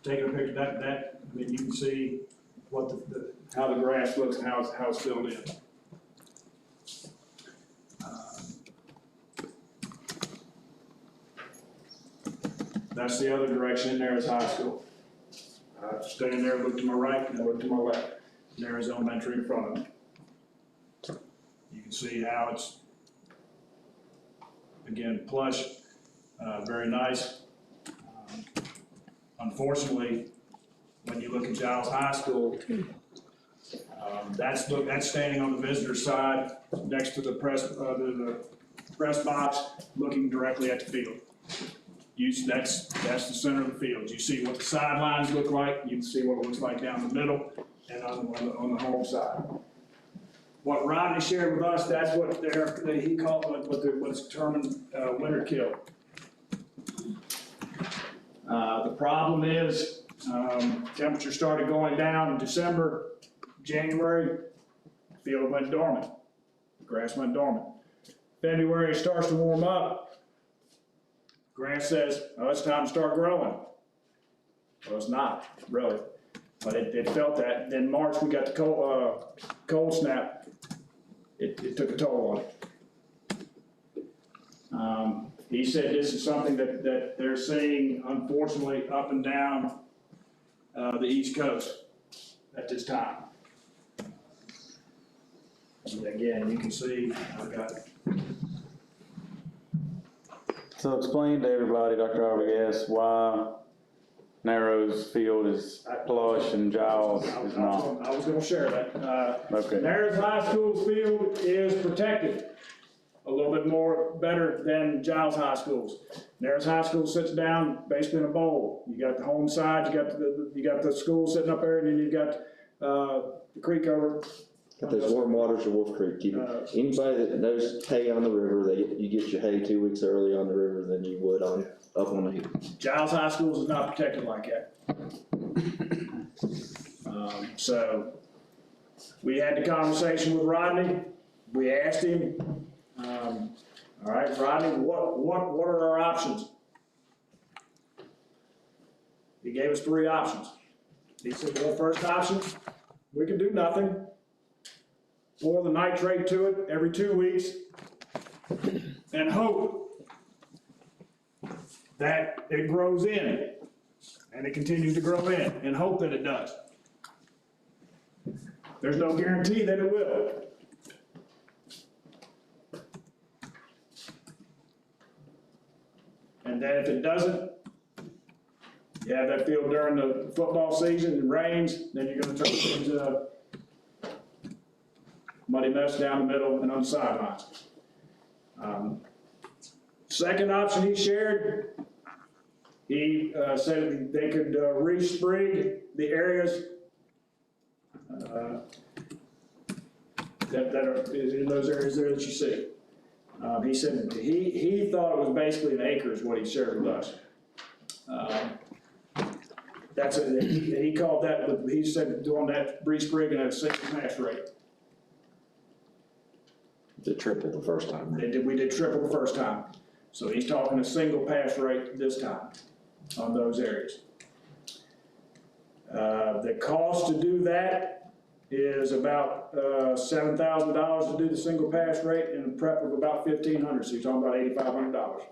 [SPEAKER 4] taking a picture. I mean, you can see what how the grass looks and how it's filled in. That's the other direction in there is high school. Standing there, look to my right, and look to my left. There is elementary in front of me. You can see how it's, again, plush, very nice. Unfortunately, when you look at Giles High School, that's standing on the visitor side, next to the press box, looking directly at the field. That's the center of the field. You see what the sidelines look like, you can see what it looks like down the middle, and on the home side. What Rodney shared with us, that's what he called what's determined winter kill. The problem is, temperature started going down in December, January, the field went dormant, the grass went dormant. February it starts to warm up, grass says, oh, it's time to start growing. Well, it's not, really, but it felt that. Then March, we got the cold snap. It took a toll on it. He said this is something that they're seeing, unfortunately, up and down the East Coast at this time. And again, you can see, I've got
[SPEAKER 2] So explain to everybody, Dr. Arbogast, why Narrows Field is plush and Giles is not.
[SPEAKER 4] I was gonna share that.
[SPEAKER 2] Okay.
[SPEAKER 4] Narrows High School's field is protected a little bit better than Giles High School's. Narrows High School sits down basically in a bowl. You got the home side, you got the school sitting up there, and then you've got the creek over.
[SPEAKER 6] Got those warm waters of Wolf Creek. Anybody that knows hay on the river, you get your hay 2 weeks early on the river than you would up on the hill.
[SPEAKER 4] Giles High Schools is not protected like that. So we had the conversation with Rodney. We asked him, all right, Rodney, what are our options? He gave us 3 options. He said, well, first option, we can do nothing. Pour the nitrate to it every 2 weeks and hope that it grows in and it continues to grow in and hope that it does. There's no guarantee that it will. And then if it doesn't, you have that field during the football season, it rains, then you're gonna turn things into muddy mess down the middle and on the sidelines. Second option he shared, he said they could re-sprig the areas that are in those areas there that you see. He said he thought it was basically an acre is what he shared with us. He called that, he said doing that re-sprigging at a 6 pass rate.
[SPEAKER 6] Did triple the first time.
[SPEAKER 4] We did triple the first time. So he's talking a single pass rate this time on those areas. The cost to do that is about $7,000 to do the single pass rate and a prep of about $1,500. So you're talking about $8,500.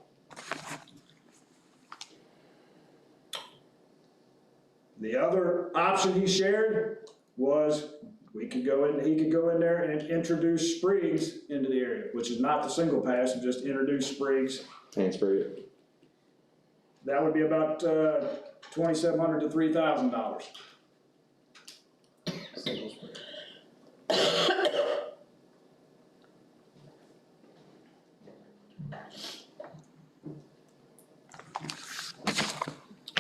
[SPEAKER 4] The other option he shared was he could go in there and introduce sprigs into the area, which is not the single pass, just introduce sprigs.
[SPEAKER 6] Hand spray it.
[SPEAKER 4] That would be about $2,700 to $3,000.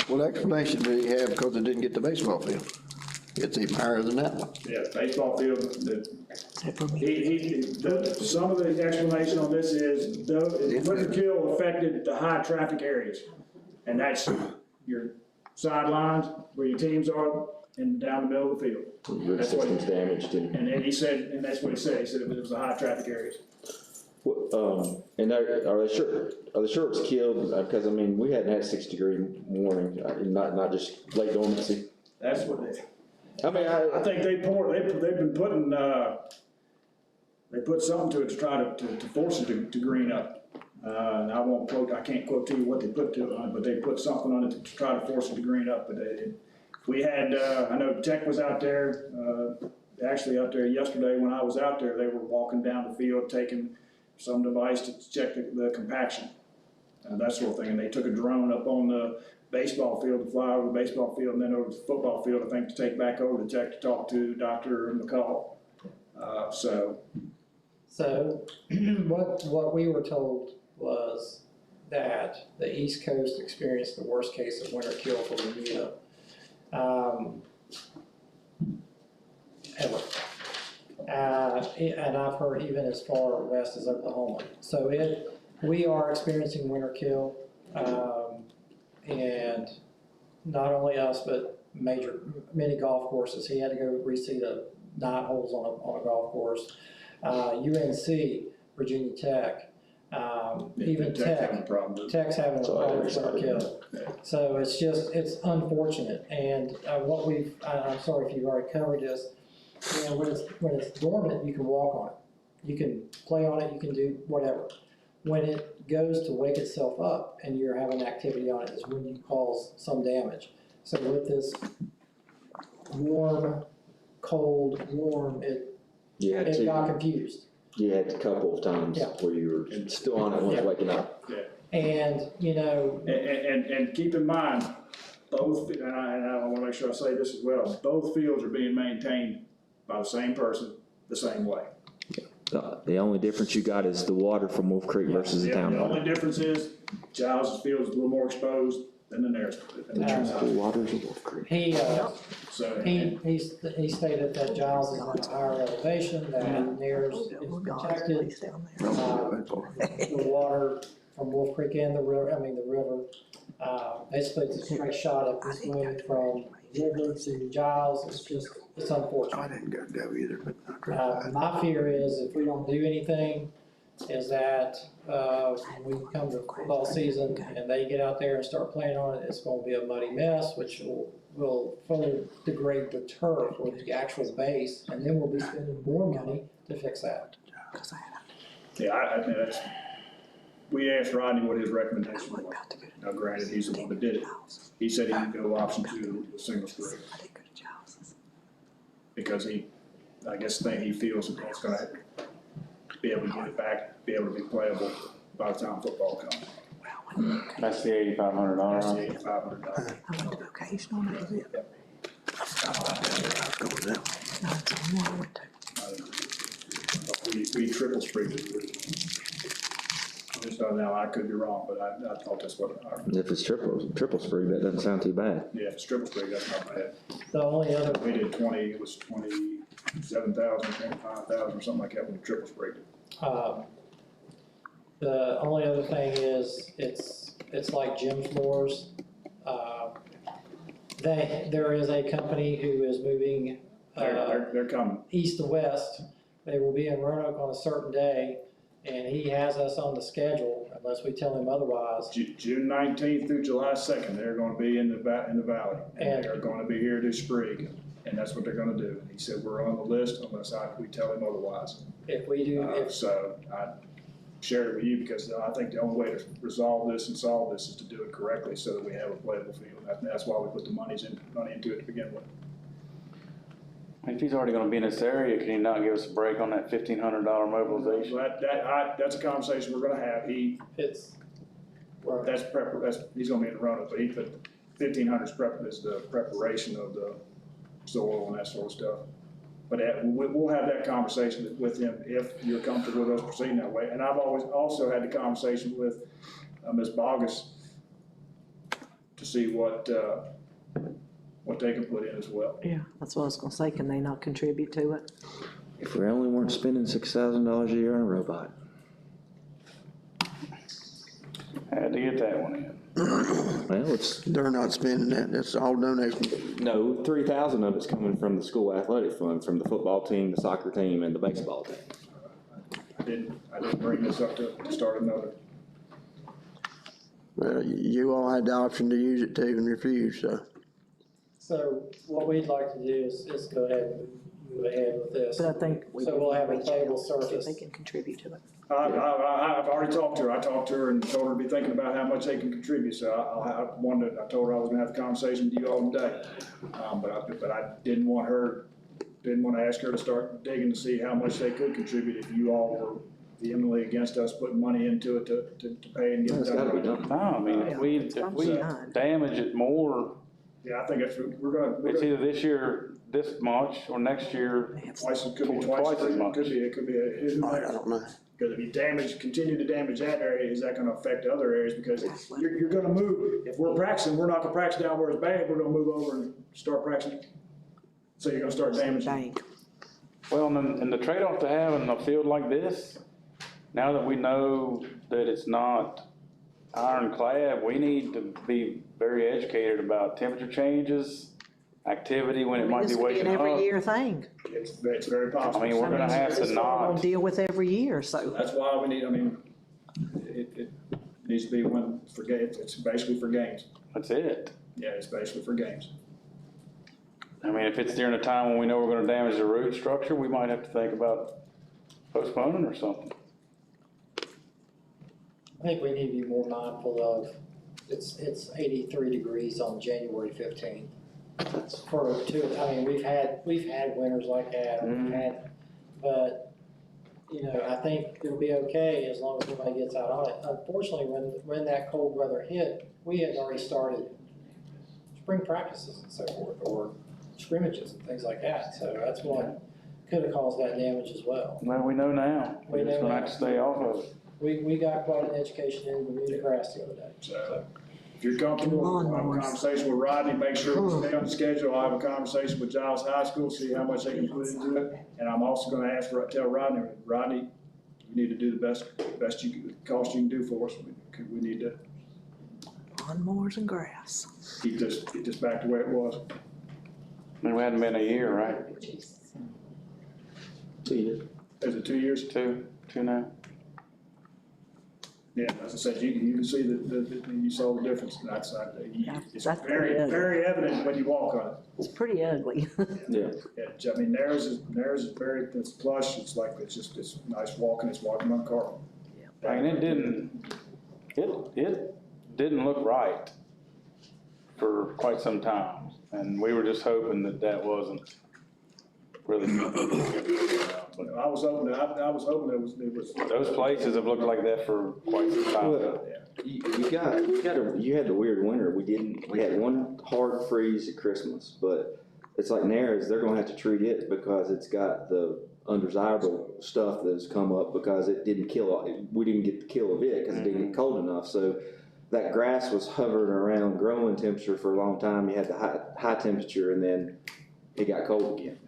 [SPEAKER 5] What explanation do you have because it didn't get the baseball field? It's even higher than that one.
[SPEAKER 4] Yeah, baseball field, some of the explanation on this is, winter kill affected the high traffic areas. And that's your sidelines, where your teams are, and down the middle of the field.
[SPEAKER 6] Root
[SPEAKER 4] That's what he-
[SPEAKER 6] system's damaged and.
[SPEAKER 4] And then he said, and that's what he said it was a high traffic area.
[SPEAKER 6] And are they sure it's killed? Because I mean, we hadn't had 6-degree warning, not just late dormancy.
[SPEAKER 4] That's what they,
[SPEAKER 6] I mean,
[SPEAKER 4] I think they've been putting, they put something to it to try to force it to green up. And I can't quote to you what they put to it on, but they put something on it to try to force it to green up, but we had, I know Tech was out there, actually out there yesterday when I was out there, they were walking down the field, taking some device to check the compaction, that sort of thing, and they took a drone up on the baseball field to fly over the baseball field and then over to the football field, I think, to take back over to check to talk to Dr. McCall. So
[SPEAKER 1] what we were told was that the East Coast experienced the worst case of winter kill for Bermuda. Ever. And I've heard even as far west as Oklahoma. So we are experiencing winter kill, and not only us, but many golf courses. He had to go reseed 9 holes on a golf course. UNC, Virginia Tech, even
[SPEAKER 4] Tech's having a problem with it.
[SPEAKER 1] Tech's having a problem with winter kill. So it's unfortunate, and I'm sorry if you've already covered this, you know, when it's dormant, you can walk on it. You can play on it, you can do whatever. When it goes to wake itself up and you're having activity on it is when you cause some damage. So with this warm, cold, warm, it got confused.
[SPEAKER 6] You had a couple of times
[SPEAKER 1] Yeah.
[SPEAKER 6] where you were still on it once
[SPEAKER 1] Yeah.
[SPEAKER 6] waking up.
[SPEAKER 1] And, you know,
[SPEAKER 4] And keep in mind, both, and I wanna make sure I say this as well, both fields are being maintained by the same person, the same way.
[SPEAKER 3] The only difference you got is the water from Wolf Creek versus the town
[SPEAKER 4] The
[SPEAKER 3] water.
[SPEAKER 4] only difference is Giles' field is a little more exposed than the nearest.
[SPEAKER 3] The waters of Wolf Creek.
[SPEAKER 1] he
[SPEAKER 4] So,
[SPEAKER 1] he stated that Giles is on a higher elevation, that Nares is protected. The water from Wolf Creek and the river, basically it's a straight shot at this going from river to Giles, it's unfortunate.
[SPEAKER 5] I didn't go either, but.
[SPEAKER 1] My fear is if we don't do anything, is that, when we come to football season and they get out there and start playing on it, it's gonna be a muddy mess, which will further degrade the turf or the actual base, and then we'll be spending more money to fix that.
[SPEAKER 4] yeah, I think we asked Rodney what his recommendation was. Now granted, he's the one that did it. He said he would go option 2, the single spray. Because I guess he feels that that's gonna be able to get it back, be able to be playable by the time football comes.
[SPEAKER 2] That's the $8,500.
[SPEAKER 4] That's the $8,500.
[SPEAKER 7] I went to vocational, and that was it.
[SPEAKER 4] We triple sprigged it. Just now, I could be wrong, but I thought that's what,
[SPEAKER 3] If it's triple sprig, that doesn't sound too bad.
[SPEAKER 4] yeah, if it's triple sprig, that's not bad.
[SPEAKER 1] The only other,
[SPEAKER 4] We did 27,000, 25,000 or something like that when we triple sprigged it.
[SPEAKER 1] the only other thing is, it's like gym floors. There is a company who is moving,
[SPEAKER 4] They're coming.
[SPEAKER 1] east to west. They will be in Roanoke on a certain day, and he has us on the schedule unless we tell him otherwise.
[SPEAKER 4] June 19th through July 2nd, they're gonna be in the valley, and they're gonna be here to Sprague, and that's what they're gonna do. And he said, we're on the list unless we tell him otherwise.
[SPEAKER 1] If we do,
[SPEAKER 4] So I shared it with you because I think the only way to resolve this and solve this is to do it correctly so that we have a playable field. That's why we put the money into it to begin with.
[SPEAKER 2] If he's already gonna be in this area, can he not give us a break on that $1,500 mobilization?
[SPEAKER 4] So that's a conversation we're gonna have.
[SPEAKER 1] it's,
[SPEAKER 4] He's gonna be in Roanoke, but 1,500 is the preparation of the soil and that sort of stuff. But we'll have that conversation with him if you're comfortable with us proceeding that way. And I've always also had the conversation with Ms. Bogus to see what they can put in as well.
[SPEAKER 7] Yeah, that's what I was gonna say, can they not contribute to it?
[SPEAKER 3] If we only weren't spending $6,000 a year on a robot.
[SPEAKER 2] Had to get that one in.
[SPEAKER 3] Well, it's,
[SPEAKER 5] They're not spending that, that's all donation.
[SPEAKER 3] no, 3,000 of it's coming from the school athletic fund, from the football team, the soccer team, and the baseball team.
[SPEAKER 4] I didn't bring this up to start another.
[SPEAKER 5] Well, you all had the option to use it too and refuse, so.
[SPEAKER 1] So what we'd like to do is go ahead and move ahead with this.
[SPEAKER 7] But I think.
[SPEAKER 1] So we'll have a table
[SPEAKER 7] See if
[SPEAKER 1] surface.
[SPEAKER 7] they can contribute to it.
[SPEAKER 4] I've already talked to her. I talked to her and told her to be thinking about how much they can contribute, so I told her I was gonna have a conversation with you all today. But I didn't want to ask her to start digging to see how much they could contribute if you all were vehemently against us putting money into it to pay and get it
[SPEAKER 3] It's gotta be
[SPEAKER 4] done.
[SPEAKER 3] done.
[SPEAKER 2] No, I mean, if we
[SPEAKER 7] Yeah.
[SPEAKER 2] damage it more,
[SPEAKER 4] Yeah, I think we're gonna,
[SPEAKER 2] it's either this year, this much, or next year,
[SPEAKER 4] twice, it could be
[SPEAKER 2] Twice
[SPEAKER 4] twice,
[SPEAKER 2] as much.
[SPEAKER 4] it could be who
[SPEAKER 5] I
[SPEAKER 4] knows?
[SPEAKER 5] don't know.
[SPEAKER 4] Because if you continue to damage that area, is that gonna affect the other areas? Because you're gonna move, if we're practicing, we're not gonna practice down where it's bad, we're gonna move over and start practicing. So you're gonna start damaging.
[SPEAKER 7] Dang.
[SPEAKER 2] well, and the trade-off to having a field like this, now that we know that it's not ironclad, we need to be very educated about temperature changes, activity when it might be
[SPEAKER 7] This could be
[SPEAKER 2] waking
[SPEAKER 7] an
[SPEAKER 2] up.
[SPEAKER 7] every year thing.
[SPEAKER 4] It's very possible.
[SPEAKER 2] I mean, we're gonna have to
[SPEAKER 7] We'll
[SPEAKER 2] not,
[SPEAKER 7] deal with every year, so.
[SPEAKER 4] That's why we need, I mean, it needs to be one for games, it's basically for games.
[SPEAKER 2] that's it.
[SPEAKER 4] Yeah, it's basically for games.
[SPEAKER 2] I mean, if it's during a time when we know we're gonna damage the root structure, we might have to think about postponing or something.
[SPEAKER 1] I think we need to be more mindful of, it's 83 degrees on January 15th. I mean, we've had winters like that, but, you know, I think it'll be okay as long as nobody gets out on it. Unfortunately, when that cold weather hit, we had already started spring practices and so forth, or scrimmages and things like that, so that's what could have caused that damage as well.
[SPEAKER 2] Well, we know now, we're just gonna have to stay off of it.
[SPEAKER 1] We got quite an education in Bermuda grass the other day.
[SPEAKER 4] So if you're comfortable, we'll have a conversation with Rodney, make sure we stay on the schedule. I'll have a conversation with Giles High School, see how much they can put into it. And I'm also gonna tell Rodney, you need to do the best cost you can do for us. We need to
[SPEAKER 7] Lawnmowers and grass.
[SPEAKER 4] keep this back the way it was.
[SPEAKER 2] I mean, we hadn't been a year, right?
[SPEAKER 3] 2 years.
[SPEAKER 4] Is it 2 years?
[SPEAKER 2] Two now.
[SPEAKER 4] Yeah, as I said, you can see you saw the difference. It's
[SPEAKER 7] That's
[SPEAKER 4] very,
[SPEAKER 7] pretty ugly.
[SPEAKER 4] very evident when you walk on it.
[SPEAKER 7] It's pretty ugly.
[SPEAKER 3] Yeah.
[SPEAKER 4] Yeah, I mean, theirs is very, it's plush, it's nice walking, it's walking on carpet.
[SPEAKER 2] I mean, it didn't look right for quite some time, and we were just hoping that wasn't really.
[SPEAKER 4] But I was hoping it was.
[SPEAKER 2] Those places have looked like that for quite some time.
[SPEAKER 3] Well, you had the weird winter. We had one hard freeze at Christmas, but it's like Nares, they're gonna have to treat it because it's got the undesirable stuff that's come up because it didn't we didn't get the kill of it because it didn't get cold enough. So that grass was hovering around growing temperature for a long time. You had the high temperature and then it got cold again.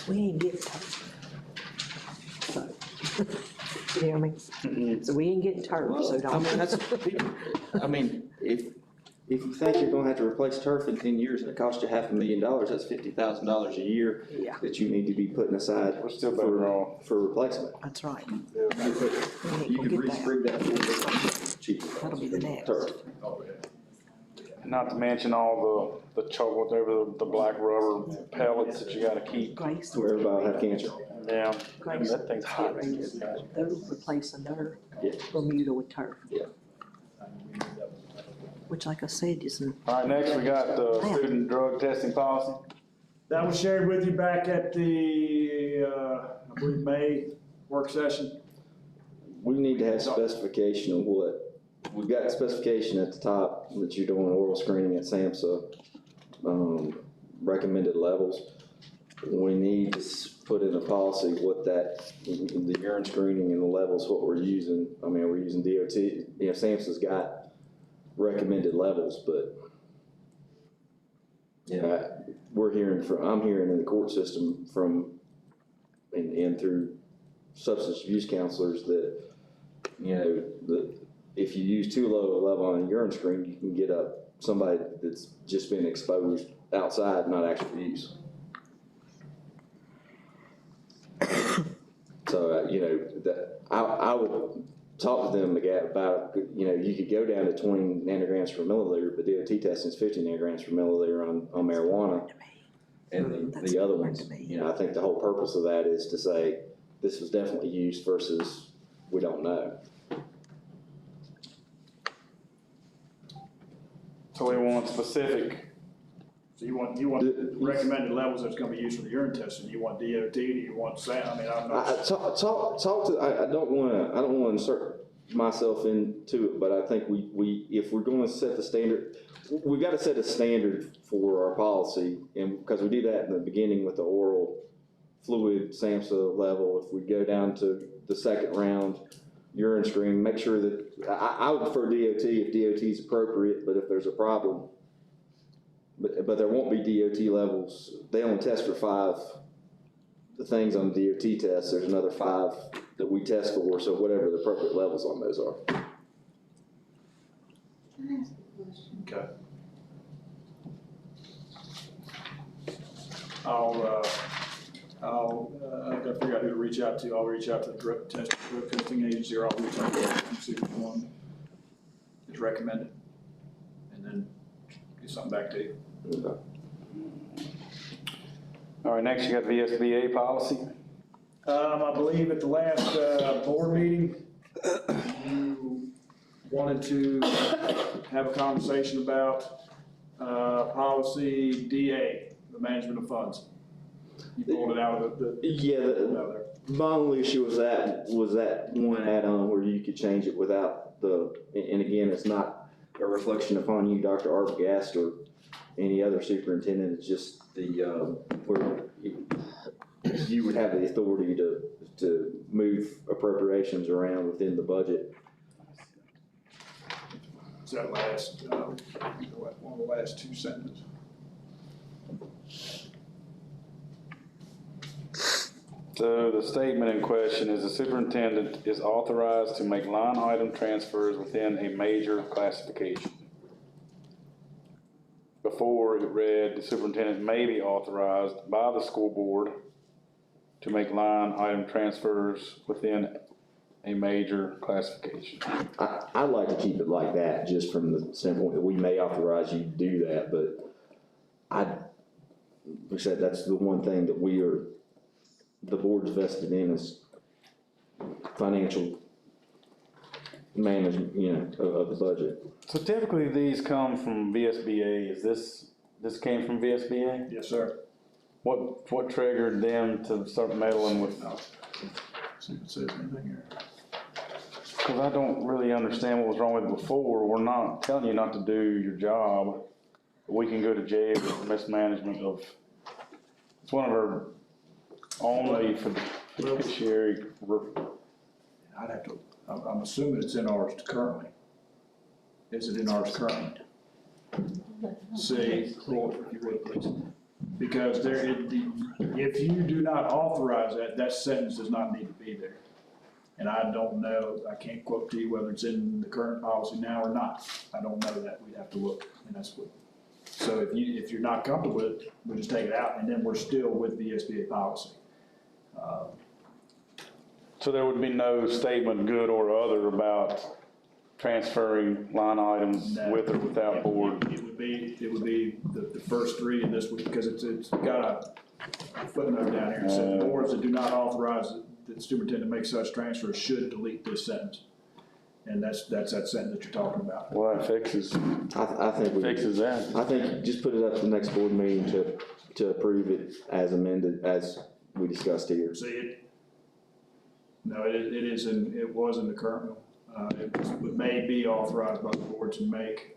[SPEAKER 7] We ain't getting turf. So, you hear me? So we ain't getting turf, so
[SPEAKER 3] I mean, if you think you're gonna have to replace turf in 10 years and it costs you $500,000, that's $50,000 a year
[SPEAKER 7] Yeah.
[SPEAKER 3] that you need to be putting aside
[SPEAKER 2] We're still better off.
[SPEAKER 3] for replacement.
[SPEAKER 7] That's right.
[SPEAKER 3] You
[SPEAKER 7] We
[SPEAKER 3] could
[SPEAKER 7] ain't gonna get
[SPEAKER 3] re-sprig that for cheaper.
[SPEAKER 7] That'll be the next.
[SPEAKER 3] Turf.
[SPEAKER 2] Not to mention all the chocolate over the black rubber pellets that you gotta keep.
[SPEAKER 7] Grace.
[SPEAKER 3] Where everybody will have cancer.
[SPEAKER 2] Yeah,
[SPEAKER 7] Grace.
[SPEAKER 2] that thing's hot.
[SPEAKER 7] They're replacing their
[SPEAKER 3] Yeah.
[SPEAKER 7] Bermuda with turf.
[SPEAKER 3] Yeah.
[SPEAKER 7] Which, like I said, isn't.
[SPEAKER 2] All right, next we got the student drug testing policy.
[SPEAKER 4] That was shared with you back at the, I believe, May work session.
[SPEAKER 3] We need to have specification of we've got specification at the top that you're doing oral screening at SAMHSA, recommended levels. We need to put in a policy what the urine screening and the levels, what we're using. I mean, we're using DOT, SAMHSA's got recommended levels, but I'm hearing in the court system and through
[SPEAKER 6] substance abuse counselors that, you know, if you use too low a level on a urine screen, you can get somebody that's just been exposed outside, not actual use. So, you know, I would talk to them about, you know, you could go down to 20 nanograms per milliliter, but DOT testing is 50 nanograms per milliliter on marijuana. And the other ones, you know, I think the whole purpose of that is to say, this was definitely used versus we don't know.
[SPEAKER 2] So we want specific,
[SPEAKER 4] So you want the recommended levels that's gonna be used for the urine testing, you want DOT, do you want SAM, I mean, I'm not.
[SPEAKER 6] I don't wanna insert myself into it, but I think if we're gonna set the standard, we've gotta set a standard for our policy, and, because we do that in the beginning with the oral fluid SAMHSA level. If we go down to the second round, urine screen, make sure that, I would prefer DOT if DOT is appropriate, but if there's a problem, but there won't be DOT levels, they only test for 5 the things on the DOT test, there's another 5 that we test for, so whatever the appropriate levels on those are.
[SPEAKER 8] Can I ask a question?
[SPEAKER 4] Okay. I've got to figure out who to reach out to. I'll reach out to the drug testing agency, or I'll reach out to them and see which one is recommended. And then get something back to you.
[SPEAKER 6] Okay.
[SPEAKER 2] all right, next you got VSBA policy.
[SPEAKER 4] I believe at the last, board meeting, you wanted to have a conversation about, policy DA, the management of funds. You pulled it out of the.
[SPEAKER 6] Yeah,
[SPEAKER 4] out of there.
[SPEAKER 6] my only issue was that one add-on where you could change it without and again, it's not a reflection upon you, Dr. Arbogast, or any other superintendent, it's just where you would have the authority to move appropriations around within the budget.
[SPEAKER 4] Is that last, one of the last 2 sentences?
[SPEAKER 2] So the statement in question is the superintendent is authorized to make line item transfers within a major classification. Before it read, the superintendent may be authorized by the school board to make line item transfers within a major classification.
[SPEAKER 6] I'd like to keep it like that, just from the standpoint that we may authorize you to do that, but like I said, that's the one thing that the board's vested in is financial management, you know, of the budget.
[SPEAKER 2] So typically these come from VSBA. Is this came from VSBA?
[SPEAKER 4] Yes, sir.
[SPEAKER 2] What triggered them to start meddling with?
[SPEAKER 4] See if it says anything here.
[SPEAKER 2] Because I don't really understand what was wrong with it before. We're not telling you not to do your job. We can go to jail for mismanagement of, it's one of our only fiduciary.
[SPEAKER 4] I'd have to, I'm assuming it's in ours currently. Is it in ours currently? See, Roy, if you would please. Because if you do not authorize that sentence does not need to be there. And I don't know, I can't quote to you whether it's in the current policy now or not. I don't know that, we'd have to look, and that's what. So if you're not comfortable with it, we'll just take it out, and then we're still with the SBA policy.
[SPEAKER 2] So there would be no statement, good or other, about transferring line items
[SPEAKER 4] No.
[SPEAKER 2] with or without board?
[SPEAKER 4] It would be the first 3 in this, because it's got a footnote down here. It says boards that do not authorize the superintendent to make such transfers should delete this sentence. And that's that sentence that you're talking about.
[SPEAKER 2] Well, that fixes
[SPEAKER 6] I think
[SPEAKER 2] that.
[SPEAKER 6] I think just put it up to the next board meeting to approve it as amended, as we discussed here.
[SPEAKER 4] See it? No, it was in the current one. It may be authorized by the board to make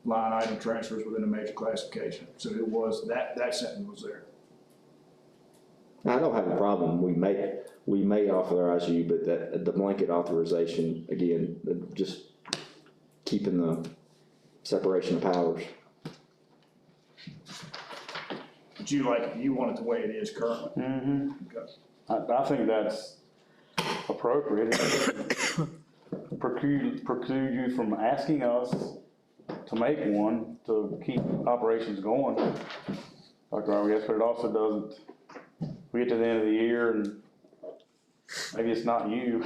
[SPEAKER 4] line item transfers within a major classification. So it was, that sentence was there.
[SPEAKER 6] I don't have a problem, we may authorize you, but the blanket authorization, again, just keeping the separation of powers.
[SPEAKER 4] But you want it the way it is currently.
[SPEAKER 2] Mm-hmm.
[SPEAKER 4] Okay.
[SPEAKER 2] I think that's appropriate. It preclude you from asking us to make one to keep operations going. Dr. Robert, yes, but it also doesn't, we get to the end of the year and maybe it's not you.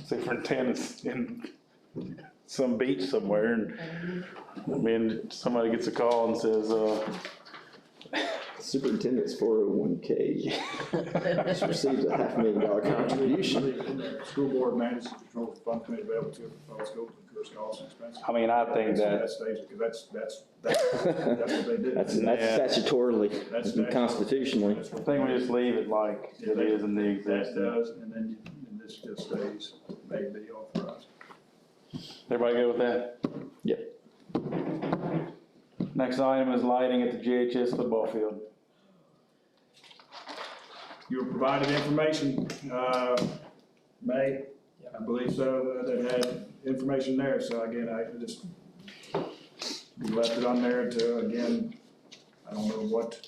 [SPEAKER 2] Superintendent's in some beach somewhere and, I mean, somebody gets a call and says,
[SPEAKER 6] Superintendent's 401K just received a $500,000 contribution.
[SPEAKER 4] School board manages to control the fund committee available to all schools and incurs costs and expenses.
[SPEAKER 2] I mean, I think that,
[SPEAKER 4] That stays, because that's what they do.
[SPEAKER 6] That's
[SPEAKER 2] Yeah.
[SPEAKER 6] statutorily,
[SPEAKER 4] That's
[SPEAKER 6] constitutionally.
[SPEAKER 2] I think we just leave it like it is in the
[SPEAKER 4] That
[SPEAKER 2] existing.
[SPEAKER 4] does, and then this just stays, may be authorized.
[SPEAKER 2] Everybody good with that?
[SPEAKER 6] Yep.
[SPEAKER 2] Next item is lighting at the GHS football field.
[SPEAKER 4] You were provided information, May, I believe so, that had information there, so again, I just, we left it on there until, again, I don't know what.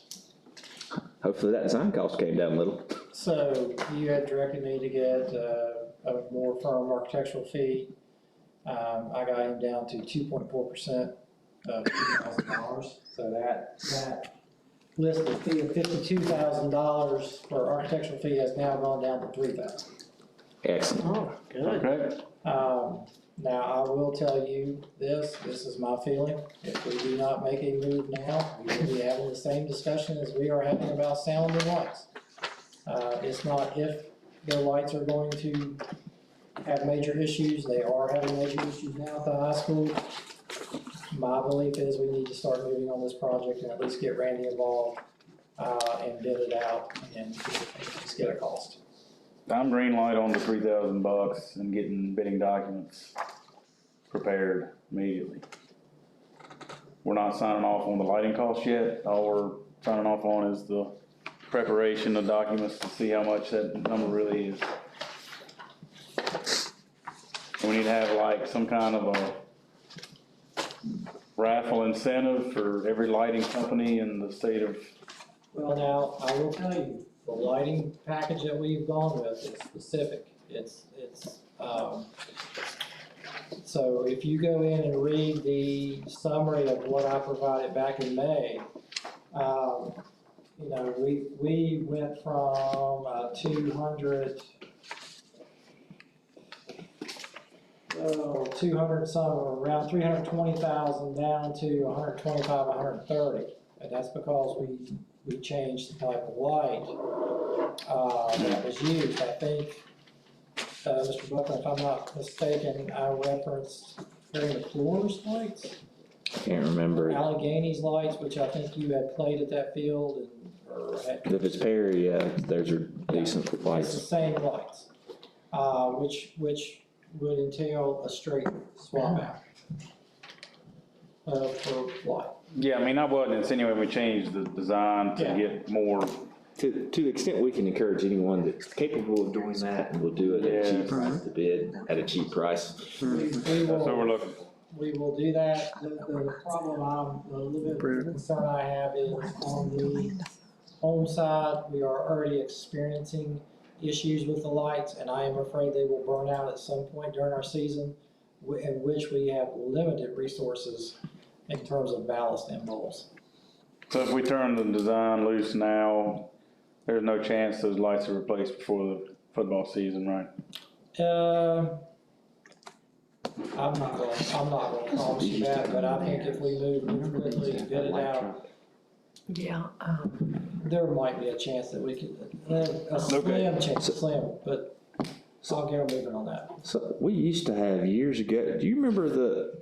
[SPEAKER 6] Hopefully that design cost came down a little.
[SPEAKER 1] So you had directed me to get a more firm architectural fee. I got him down to 2.4% of $2,000. So that listed fee of $52,000 for architectural fee has now gone down to $3,000.
[SPEAKER 6] Excellent.
[SPEAKER 7] Oh, good.
[SPEAKER 2] Okay.
[SPEAKER 1] Now, I will tell you this is my feeling. If we do not make a move now, we will be having the same discussion as we are having about sound and lights. It's not if the lights are going to have major issues, they are having major issues now at the high school. My belief is we need to start moving on this project and at least get Randy involved, and bid it out and just get a cost.
[SPEAKER 2] I'm green light on the $3,000 and getting bidding documents prepared immediately. We're not signing off on the lighting cost yet. All we're signing off on is the preparation of documents to see how much that number really is. And we need to have like some kind of a raffle incentive for every lighting company in the state of.
[SPEAKER 1] Well, now, I will tell you, the lighting package that we've gone with is specific. So if you go in and read the summary of what I provided back in May, you know, we went from 200 some, around 320,000 down to 125, 130. And that's because we changed the type of light that was used. I think, Mr. Buckland, if I'm not mistaken, I referenced during the floors lights,
[SPEAKER 6] Can't remember.
[SPEAKER 1] Allegheny's lights, which I think you had played at that field and, or had.
[SPEAKER 6] If it's Perry, yeah, those are decent
[SPEAKER 1] It's the
[SPEAKER 6] lights.
[SPEAKER 1] same lights, which would entail a straight swap out for light.
[SPEAKER 2] Yeah, I mean, I wasn't insinuating we changed the design to
[SPEAKER 1] Yeah.
[SPEAKER 2] get more.
[SPEAKER 6] To the extent we can encourage anyone that's capable of doing that and will do it at a cheap
[SPEAKER 2] Yes.
[SPEAKER 6] price to bid, at a cheap price.
[SPEAKER 1] We
[SPEAKER 2] That's what we're
[SPEAKER 1] will,
[SPEAKER 2] looking for.
[SPEAKER 1] we will do that. The problem a little bit of concern I have is on the home side, we are already experiencing issues with the lights, and I am afraid they will burn out at some point during our season, in which we have limited resources in terms of ballast and bulbs.
[SPEAKER 2] So if we turn the design loose now, there's no chance those lights are replaced before the football season, right?
[SPEAKER 1] I'm not gonna promise you that, but I think if we move quickly, get it out,
[SPEAKER 7] Yeah,
[SPEAKER 1] there might be a chance that we could, a slim chance, slim, but I'll get them moving on that.
[SPEAKER 6] So we used to have years ago, do you remember the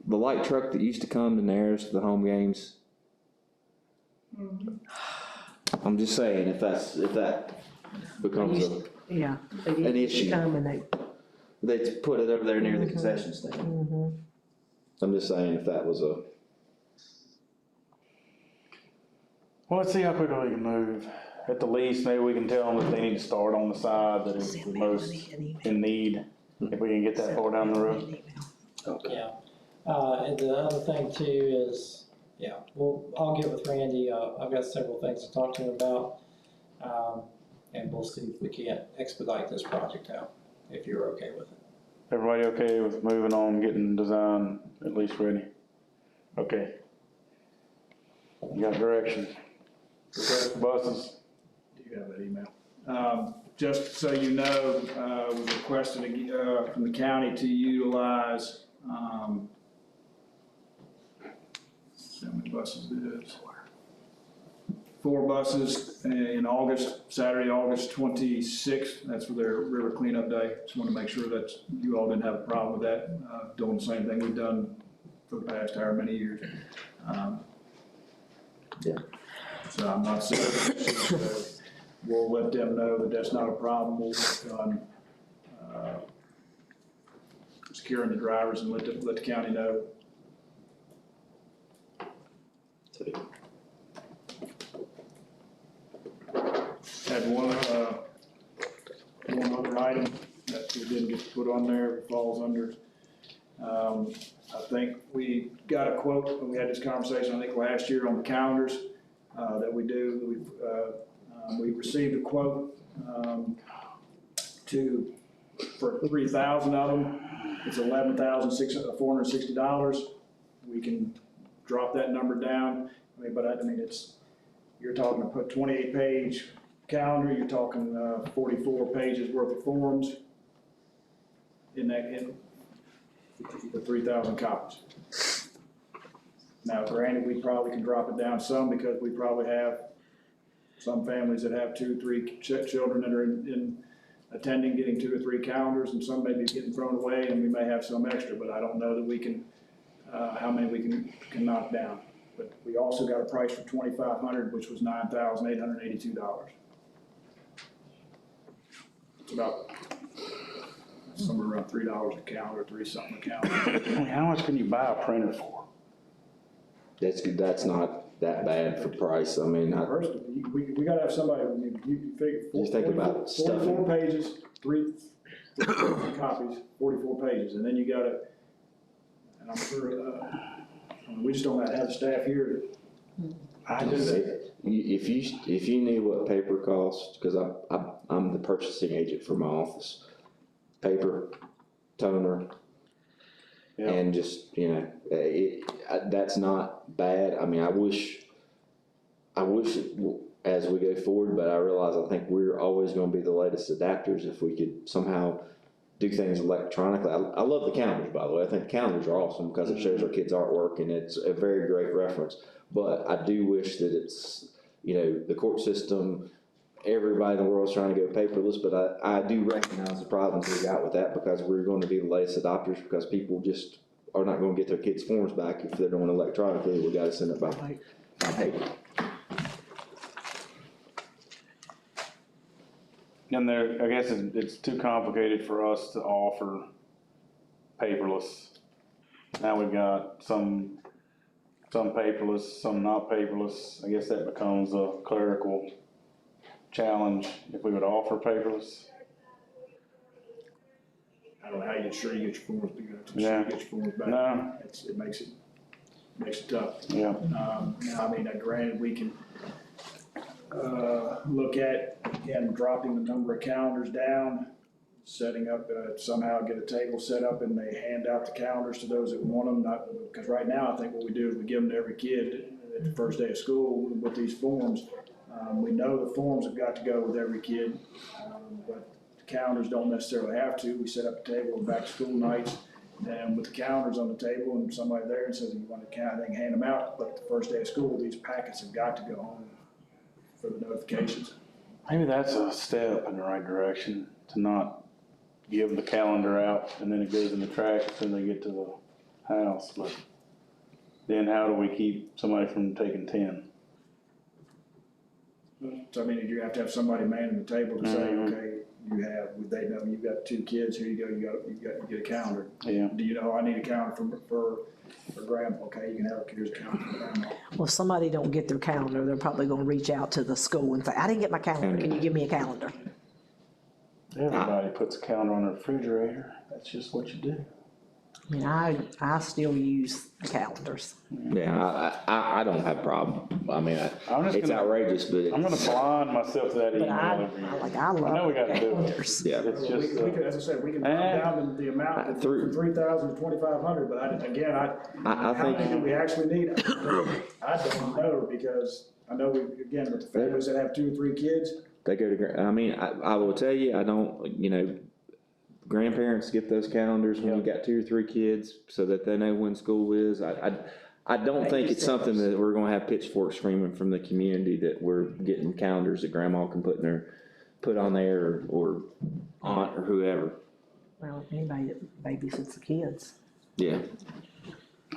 [SPEAKER 6] light truck that used to come to Narrows to the home games? I'm just saying, if that becomes
[SPEAKER 7] yeah.
[SPEAKER 6] An issue.
[SPEAKER 7] Come and
[SPEAKER 6] they put it over there near the concession stand. I'm just saying if that was a,
[SPEAKER 2] Well, let's see how quickly we can move. At the least, maybe we can tell them that they need to start on the side that is the most in need, if we can get that far down the road.
[SPEAKER 1] Yeah, and the other thing too is, I'll get with Randy, I've got several things to talk to him about. and we'll see if we can't expedite this project out, if you're okay with it.
[SPEAKER 2] Everybody okay with moving on, getting design at least ready? Okay. You got direction? Request for buses?
[SPEAKER 4] Do you have that email? Just so you know, was requested from the county to utilize, how many buses it is? 4 buses in August, Saturday, August 26th. That's for their river cleanup day. Just want to make sure that you all didn't have a problem with that, doing the same thing we've done for the past however many years.
[SPEAKER 3] Yeah.
[SPEAKER 4] So I'm not saying, so we'll let them know that that's not a problem. We'll work on securing the drivers and let the county know. Had one other item that we didn't get to put on there, it falls under, I think we got a quote, when we had this conversation, I think last year on the calendars, that we do, we received a quote, for 3,000 of them. It's $11,460. We can drop that number down, you're talking to put 28-page calendar, you're talking 44 pages worth of forms in for 3,000 copies. Now, granted, we probably can drop it down some because we probably have some families that have 2 or 3 children that are in attending, getting 2 or 3 calendars, and some may be getting thrown away, and we may have some extra, but I don't know that we can, how many we can knock down. But we also got a price for 2,500, which was $9,882. It's about somewhere around $3 a calendar, 3 something a calendar.
[SPEAKER 2] How much can you buy a printer for?
[SPEAKER 6] That's not that bad for price, I mean,
[SPEAKER 4] Personally, we gotta have somebody, you figure.
[SPEAKER 6] You think about stuff.
[SPEAKER 4] 44 pages, 3 copies, 44 pages, and then you gotta, and I'm sure, we just don't have the staff here to do that.
[SPEAKER 6] If you knew what paper costs, because I'm the purchasing agent for my office, paper, toner,
[SPEAKER 2] Yeah.
[SPEAKER 6] and just, that's not bad. I mean, I wish as we go forward, but I think we're always gonna be the latest adapters if we could somehow do things electronically. I love the calendars, by the way. I think the calendars are awesome because it shows our kids' artwork and it's a very great reference. But I do wish that it's, the court system, everybody in the world's trying to go paperless, but I do recognize the problems we got with that because we're going to be the latest adopters because people just are not going to get their kids' forms back if they're doing electronically. We got to send it by paper.
[SPEAKER 2] And I guess it's too complicated for us to offer paperless. Now we've got some paperless, some not paperless. I guess that becomes a clerical challenge if we would offer paperless.
[SPEAKER 4] I don't know how you get your forms, but you have to
[SPEAKER 2] Yeah.
[SPEAKER 4] get your forms back.
[SPEAKER 2] No.
[SPEAKER 4] It makes it tough.
[SPEAKER 2] Yeah.
[SPEAKER 4] Granted, we can, look at, again, dropping the number of calendars down, setting up, somehow get a table set up and they hand out the calendars to those that want them, because right now, I think what we do is we give them to every kid at the first day of school with these forms. We know the forms have got to go with every kid, but the calendars don't necessarily have to. We set up a table with back to school nights, and with the calendars on the table and somebody there and says, you want to count, they can hand them out, but the first day of school, these packets have got to go home for the notifications.
[SPEAKER 2] Maybe that's a step in the right direction, to not give the calendar out and then it goes in the trash when they get to the house. But then how do we keep somebody from taking 10?
[SPEAKER 4] So you have to have somebody manning the table to say,
[SPEAKER 2] Mhm.
[SPEAKER 4] okay, they know you've got 2 kids, here you go, you get a calendar.
[SPEAKER 2] Yeah.
[SPEAKER 4] Do you know, I need a calendar for grandma, okay, you can have here's a calendar for grandma.
[SPEAKER 7] Well, if somebody don't get their calendar, they're probably gonna reach out to the school and say, I didn't get my calendar, can you give me a calendar?
[SPEAKER 2] Everybody puts a calendar on their refrigerator. That's just what you do.
[SPEAKER 7] I mean, I still use the calendars.
[SPEAKER 3] Yeah, I don't have a problem. I mean,
[SPEAKER 2] I'm just
[SPEAKER 3] it's
[SPEAKER 2] gonna-
[SPEAKER 3] outrageous, but
[SPEAKER 2] I'm gonna
[SPEAKER 3] it's,
[SPEAKER 2] blind myself to that
[SPEAKER 7] But
[SPEAKER 2] email
[SPEAKER 7] I
[SPEAKER 2] every year.
[SPEAKER 7] like, I
[SPEAKER 2] I know
[SPEAKER 7] love
[SPEAKER 2] we
[SPEAKER 7] the
[SPEAKER 2] gotta do it.
[SPEAKER 7] calendars.
[SPEAKER 3] yeah.
[SPEAKER 2] It's
[SPEAKER 4] We
[SPEAKER 2] just,
[SPEAKER 4] could, as I said, we can drop down the amount
[SPEAKER 3] through-
[SPEAKER 4] from 3,000 to 2,500, but again,
[SPEAKER 3] I
[SPEAKER 4] how
[SPEAKER 3] think-
[SPEAKER 4] many do we actually need? I don't know, because I know again, with the families that have 2 or 3 kids,
[SPEAKER 3] They go to, I mean, I will tell you, I don't, grandparents get those calendars when you got 2 or 3 kids so that they know when school is. I don't think it's something that we're gonna have pitchforks screaming from the community that we're getting calendars that grandma can put on there or aunt or whoever.
[SPEAKER 7] Well, anybody that babysits the kids.
[SPEAKER 3] Yeah.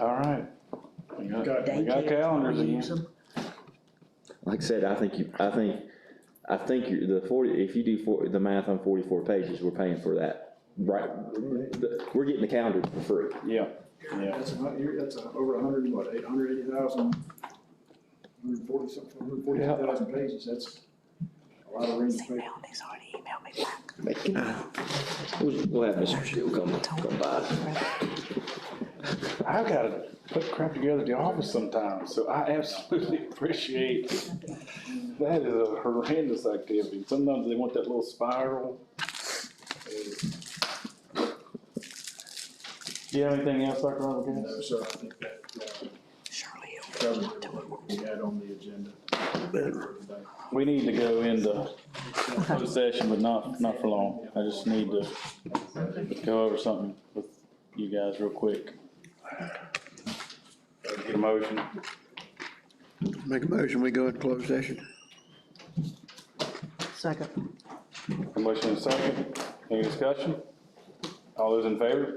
[SPEAKER 2] all right. We got
[SPEAKER 7] Daycare,
[SPEAKER 2] calendars
[SPEAKER 7] use
[SPEAKER 2] again.
[SPEAKER 7] them.
[SPEAKER 3] Like I said, I think if you do the math on 44 pages, we're paying for that. Right, we're getting the calendar for free.
[SPEAKER 2] Yeah, yeah.
[SPEAKER 4] that's over 100, what, 880,000, 140 something, 140,000 pages, that's a lot of reading paper.
[SPEAKER 7] Melanie's already emailed me back.
[SPEAKER 3] We'll have Mr. Steele come by.
[SPEAKER 2] I've gotta put crap together at the office sometimes, so I absolutely appreciate, that is a horrendous activity. Sometimes they want that little spiral. Do you have anything else, Dr. Rodriguez?
[SPEAKER 4] No, sir, I think that
[SPEAKER 7] Surely
[SPEAKER 4] covered what we had on the agenda for today.
[SPEAKER 2] We need to go into closed session, but not for long. I just need to go over something with you guys real quick. Get a motion.
[SPEAKER 5] Make a motion, we go into closed session.
[SPEAKER 7] Second.
[SPEAKER 2] A motion and a second. Any discussion? All those in favor?